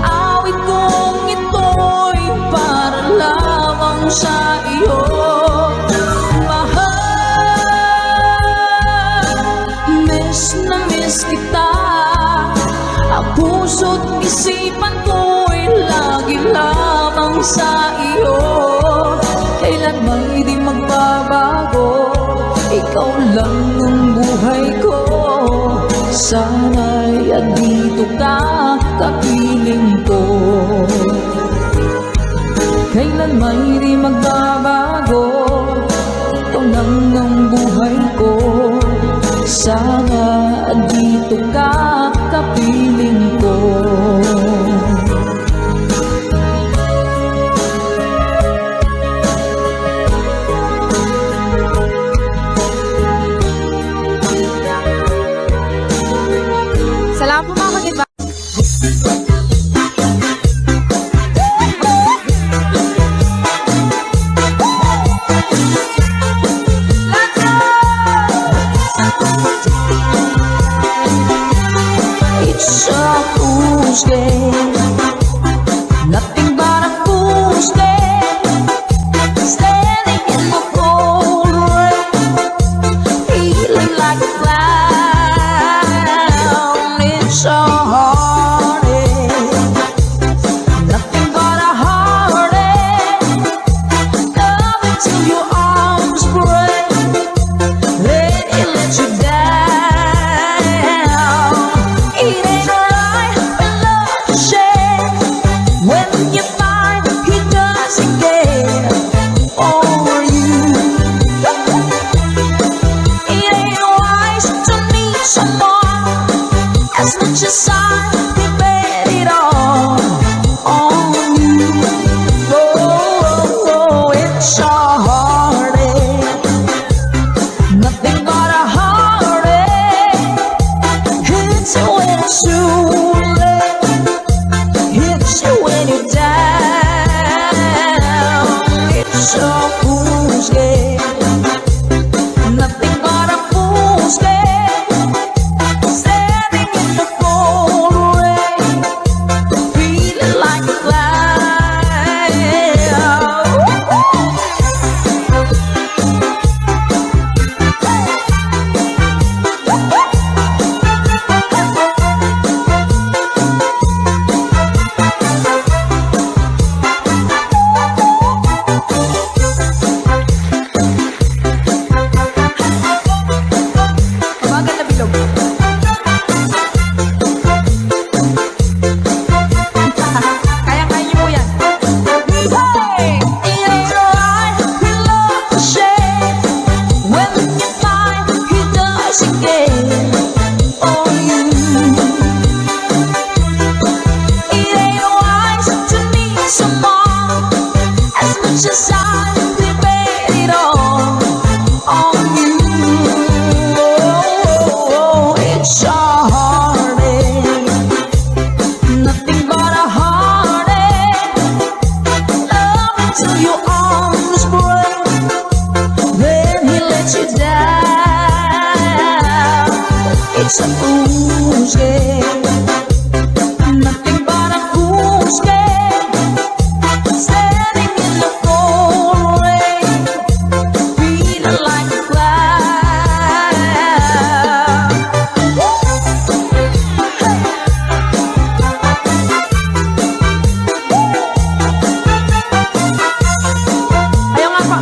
Awit kong ito'y para lamang sa iyo. Mahal, miss na miss kita. Ang puso't isipan ko'y lagi lamang sa iyo. Kailan may di magbabago, ikaw lang ang buhay ko. Sana'y andito ka, kapiling ko. Kailan may di magbabago, ikaw lang ang buhay ko. Sana andito ka, kapiling ko. Salamat po mga kagitba. It's a fool's game, nothing but a fool's game. Standing in the cold rain, feeling like a clown. It's a heartache, nothing but a heartache. Love till your arms break, then it lets you down. It ain't right when love is shared, when you find he doesn't care for you. It ain't wise to meet someone as much as I bet it all on you. Oh, it's a heartache, nothing but a heartache. Hits you when it's too late, hits you when you're down. It's a fool's game, Just silently bet it all on you. It's a heartache, nothing but a heartache. Love until your arms break, then he lets you down. It's a fool's game, nothing but a fool's game. Standing in the cold rain, feeling like a clown. Ayaw nga pa.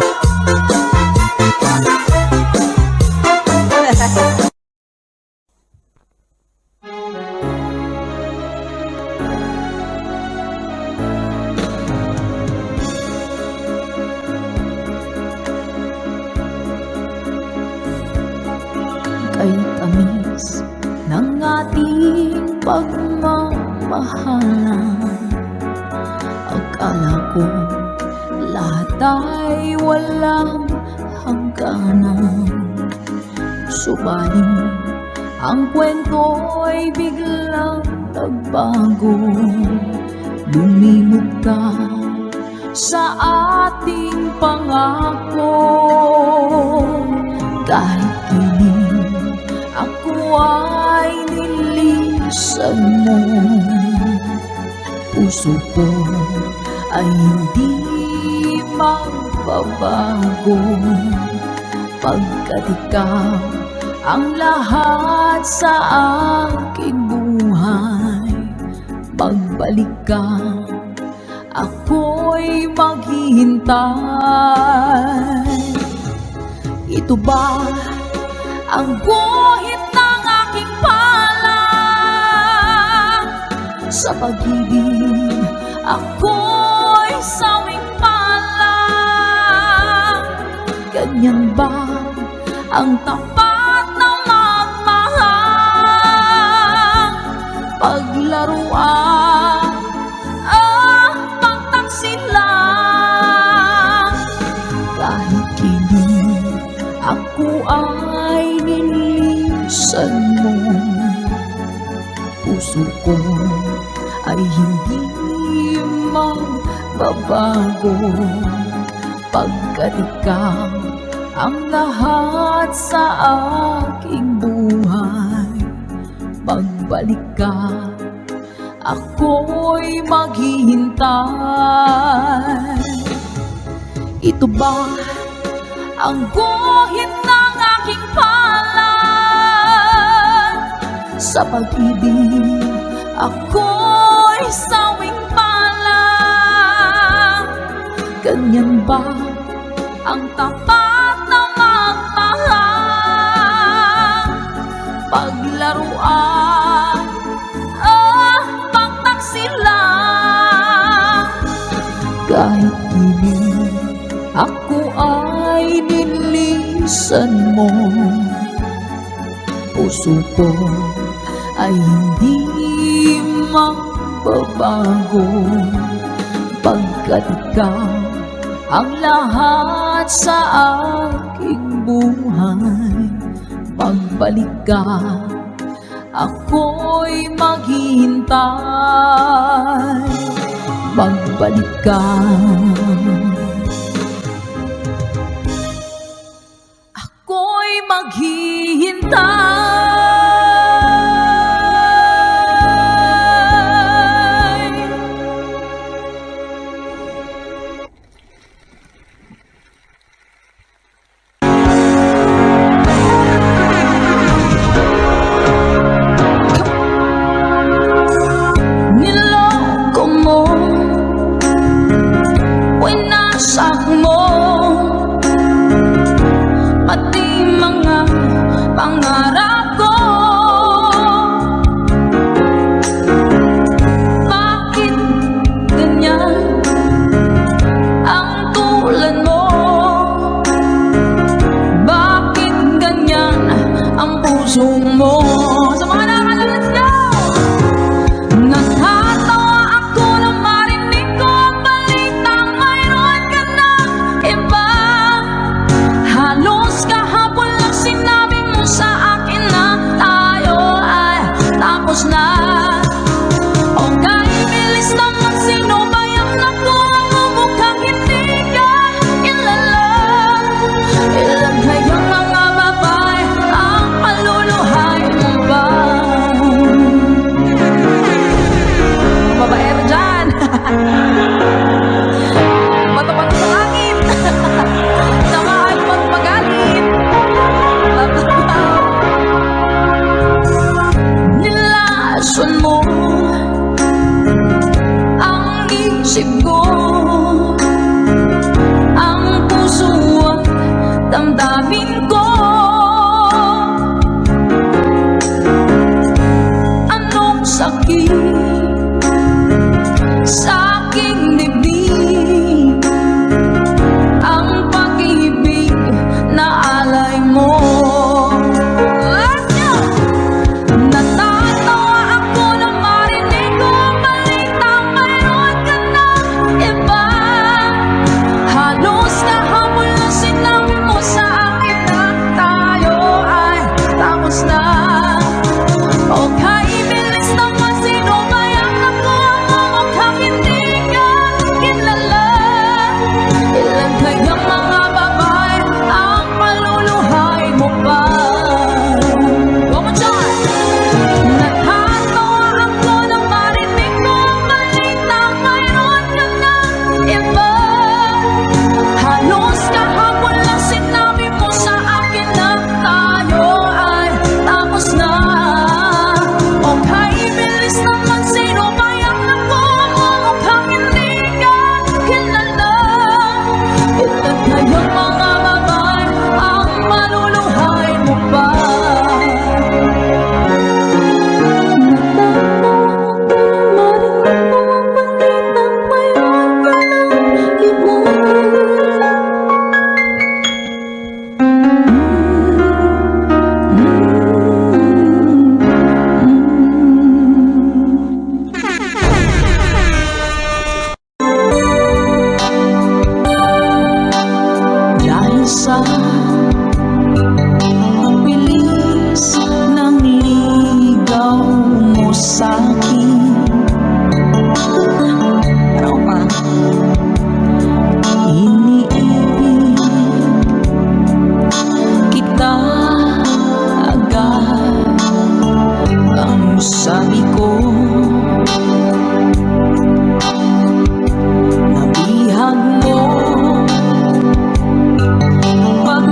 Kay tamis ng ating pagmamahalan, akala ko lahat ay walang hangganan. Subalit ang kwento'y biglang nagbago. Lumimog ka sa ating pangako. Kahit kiling ako ay nilisan mo, puso ko ay hindi magbabago. Pagkat ikaw ang lahat sa aking buhay, pagbalik ka, ako'y maghihintay. Ito ba ang guhit ng aking palad? Sa pag-ibig ako'y sawing palad. Ganyan ba ang tapat na magmahal? Paglaruan ang pagtaksilan. Kahit kini ako ay nilisan mo, puso ko ay hindi magbabago. Pagkat ikaw ang lahat sa aking buhay, pagbalik ka, ako'y maghihintay. Ito ba ang guhit ng aking palad? Sa pag-ibig ako'y sawing palad. Ganyan ba ang tapat na magmahal? Paglaruan ang pagtaksilan. Kahit kini ako ay nilisan mo, puso ko ay hindi magbabago. Pagkat ikaw ang lahat sa aking buhay, pagbalik ka, ako'y maghihintay. Pagbalik ka, ako'y maghihintay. Niloko mo, winasak mo pati mga pangarap ko. Bakit ganyan ang tulad mo? Bakit ganyan ang puso mo? Sa mga nakakalas niyo, natatawa ako nang marinig ko ang balitang mayroon ka na. sa bilis ng ligaw mo sa'kin. Ano pa? Iniibig kita agad, ang sabi ko. Nabihag mo pag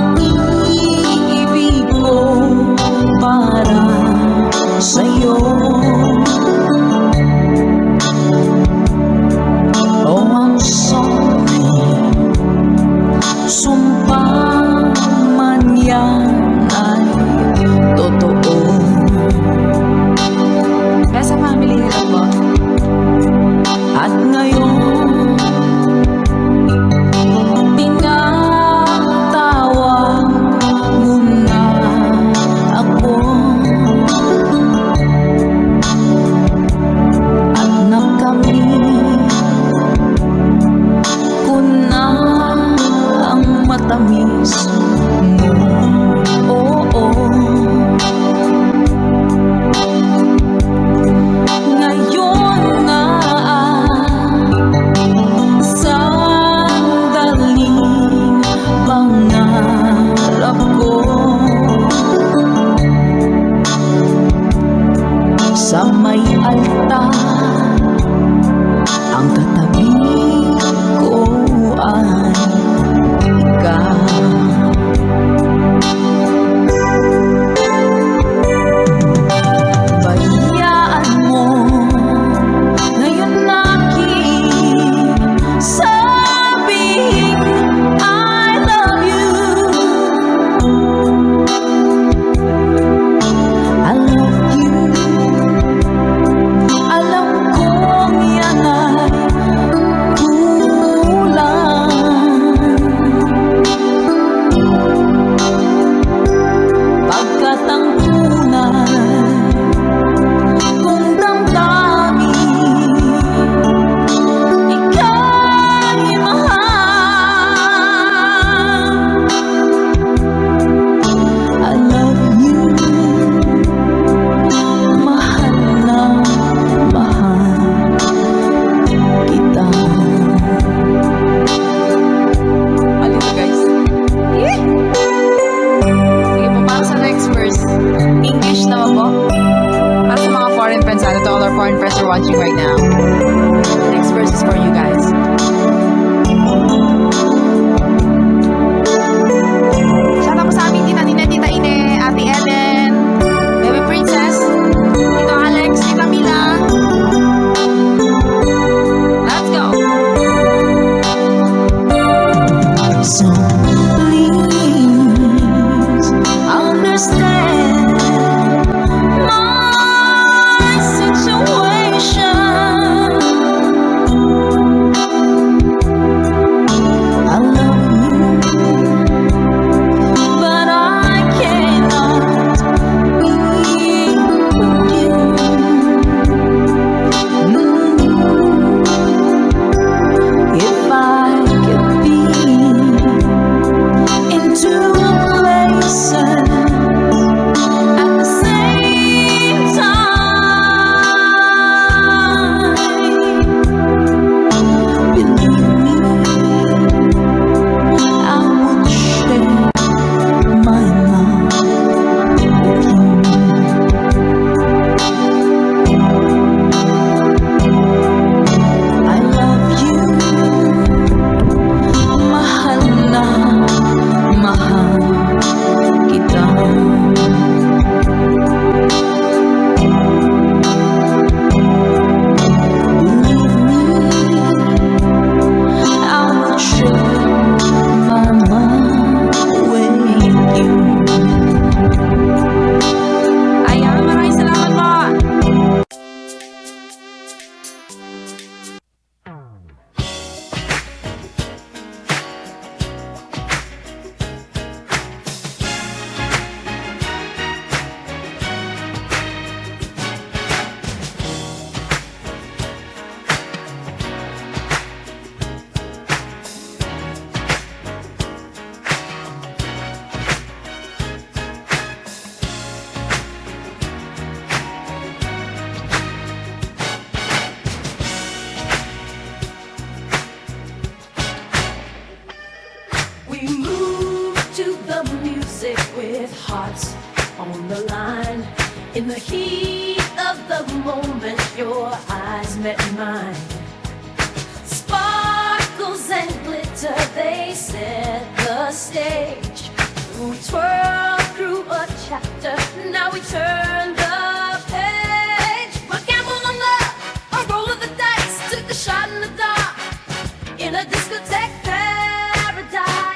We move to the music with hearts on the line. In the heat of the moment, your eyes met mine. Sparkles and glitter, they set the stage. We twirl through a chapter, now we turn the page. A gamble on love, a roll of the dice, took a shot in the dark, in a discotheque paradise.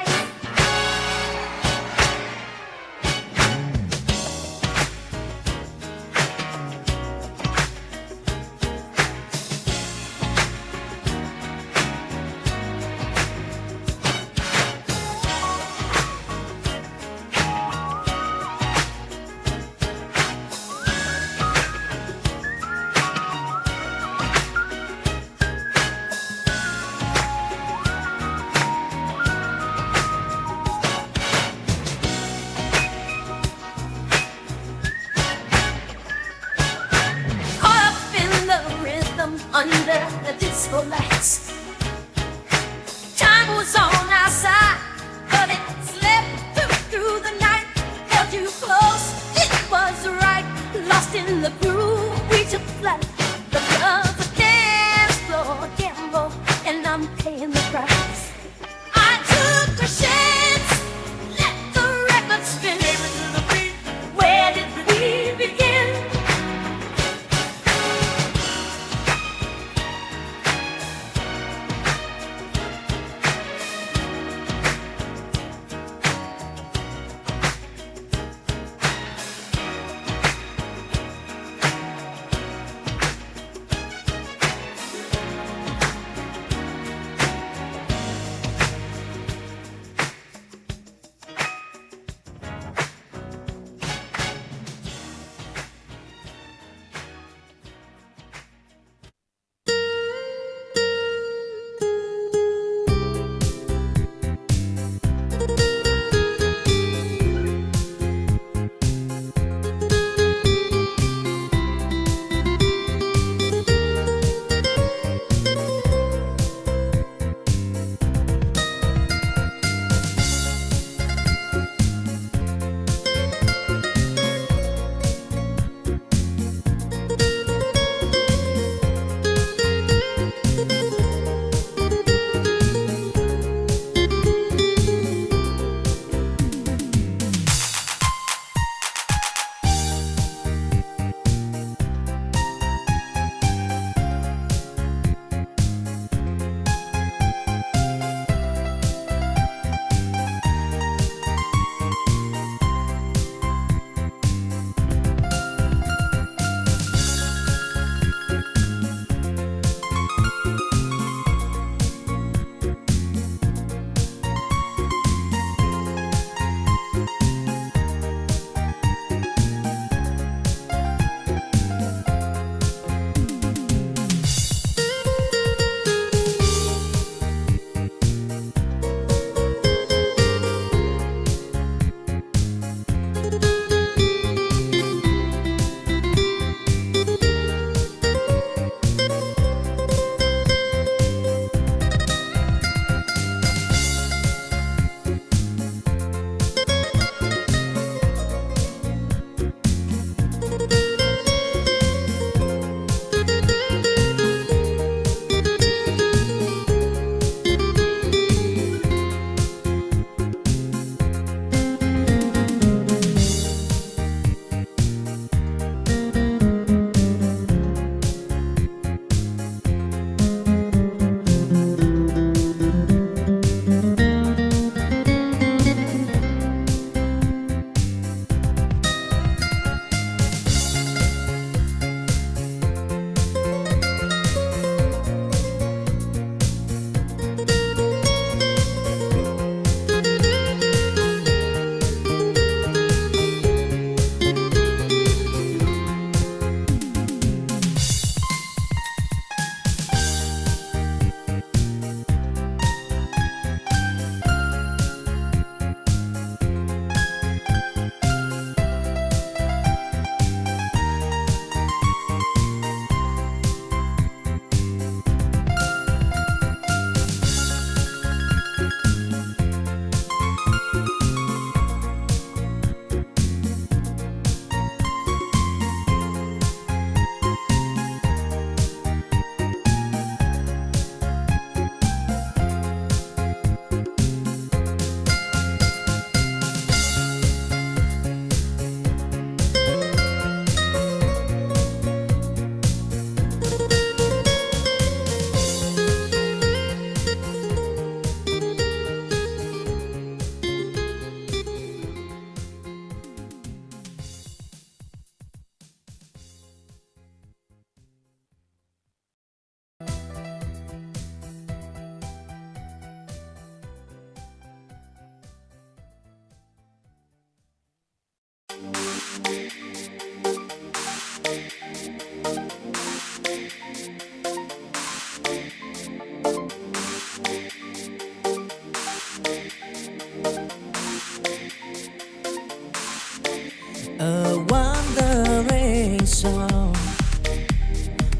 A wandering song,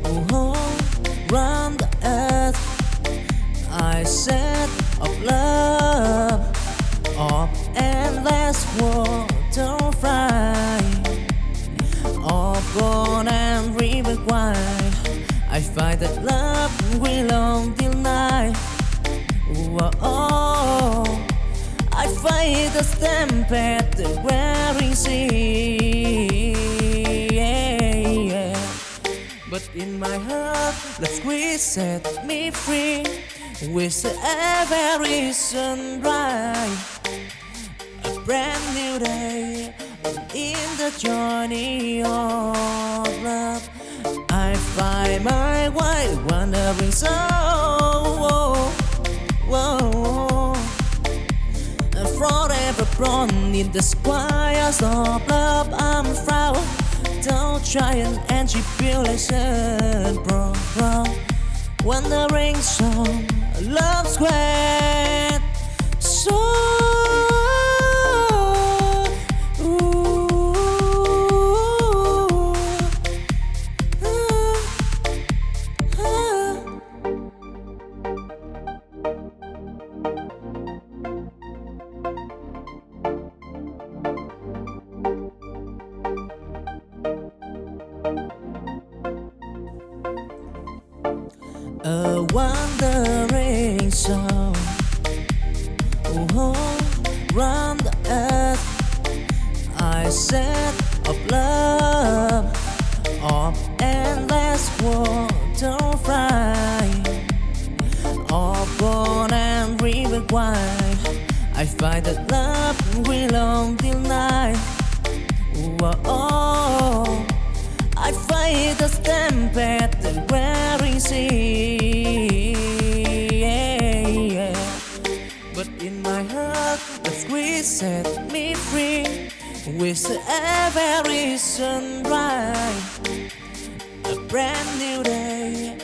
oh, round the earth. I said of love, of endless water fry, of gold and river wide. I find that love will on till night. Oh, I fight the stampede, the wearing sea. But in my heart, love squeeze set me free. With every sunrise, a brand new day. In the journey of love, I find my way, wandering soul. Forever born in the squires of love, I'm proud. Don't try and tribulation, bro. Wandering song, love's great. So a wandering song, oh, round the earth. I said of love, of endless water fry, of gold and river wide. I find that love will on till night. Oh, I fight the stampede, the wearing sea. But in my heart, the squeeze set me free. With every sunrise, a brand new day.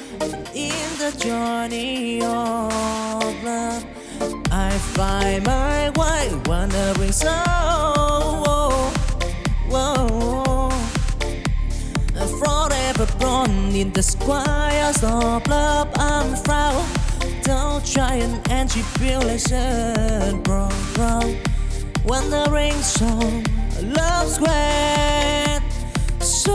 In the journey of love, I find my way, wandering soul. Forever born in the squires of love, I'm proud. Don't try and tribulation, bro. Wandering song, love's great. So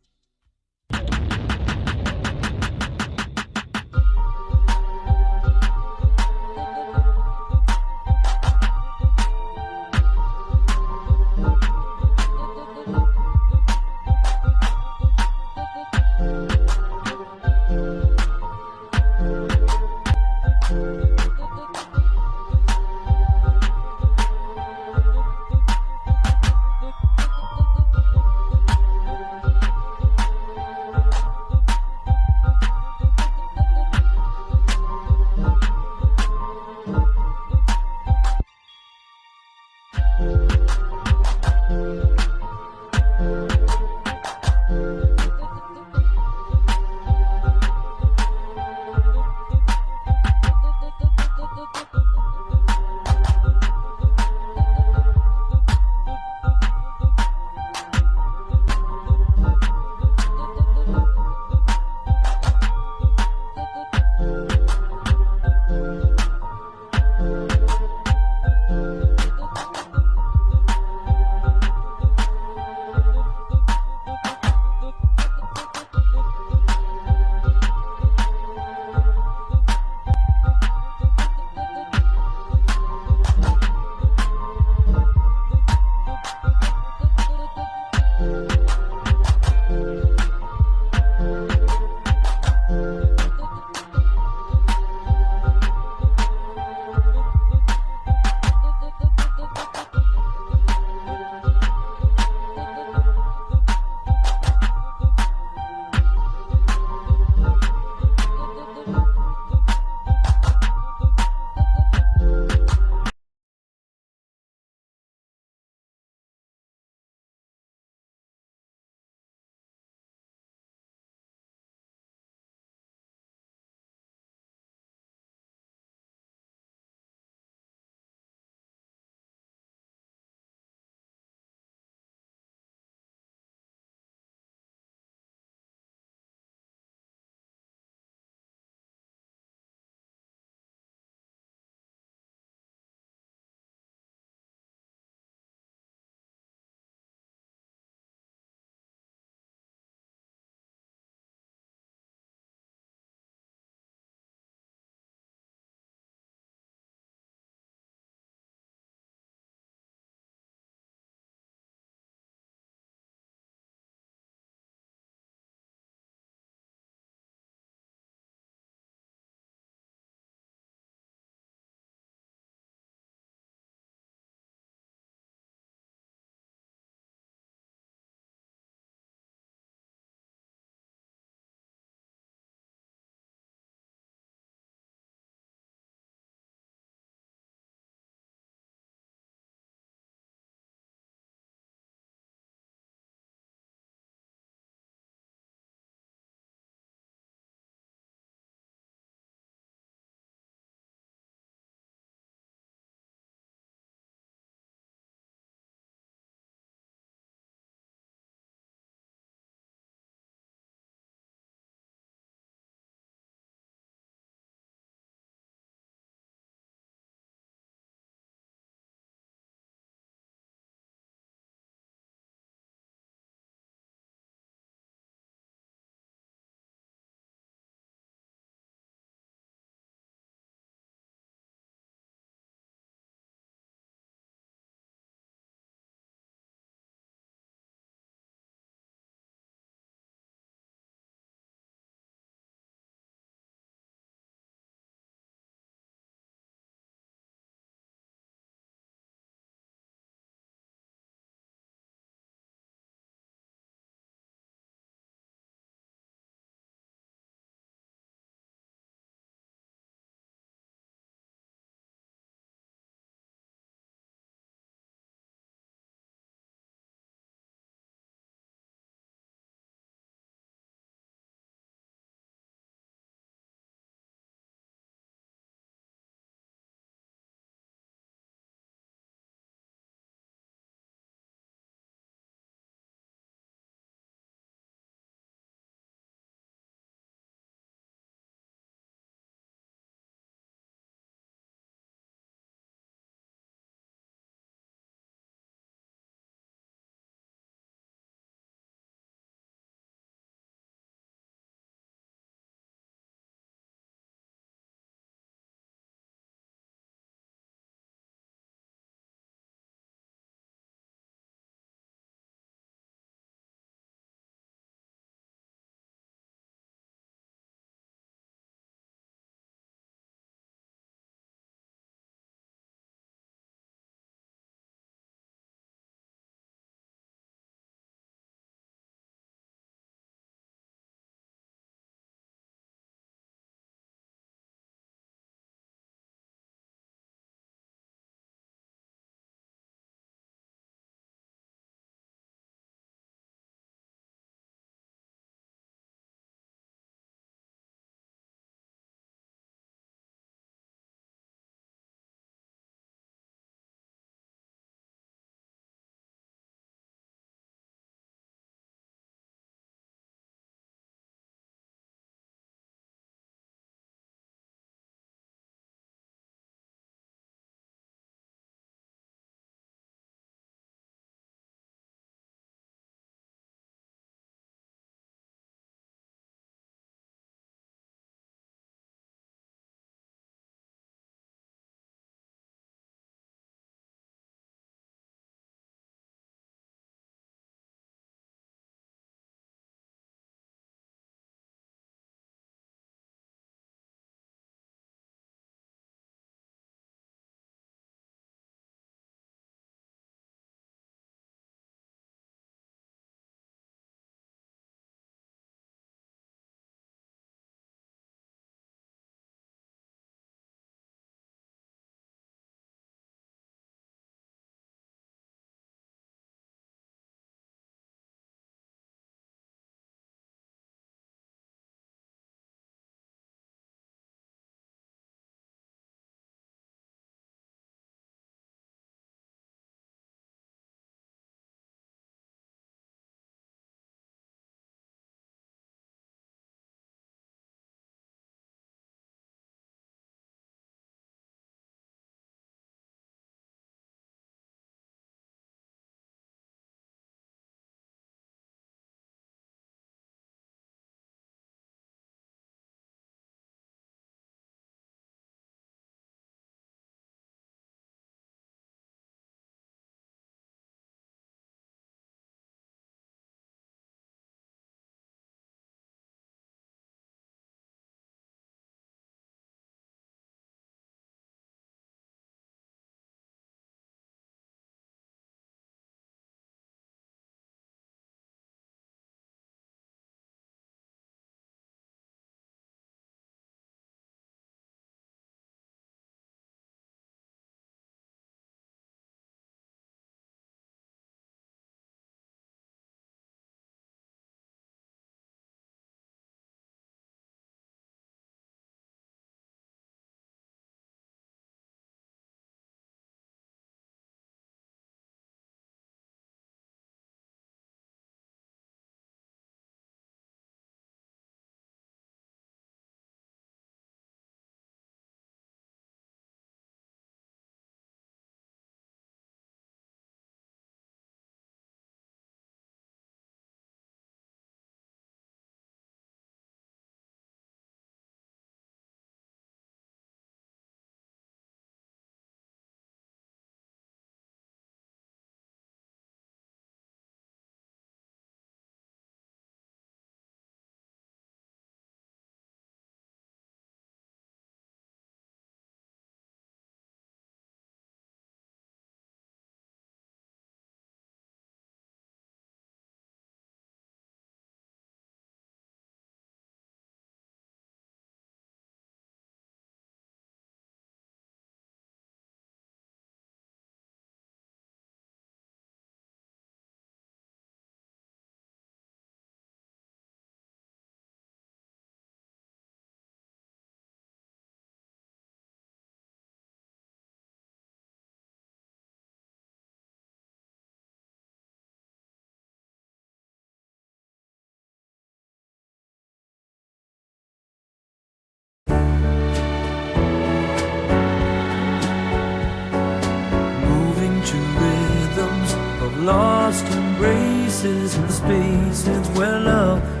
lost embraces and spaces where love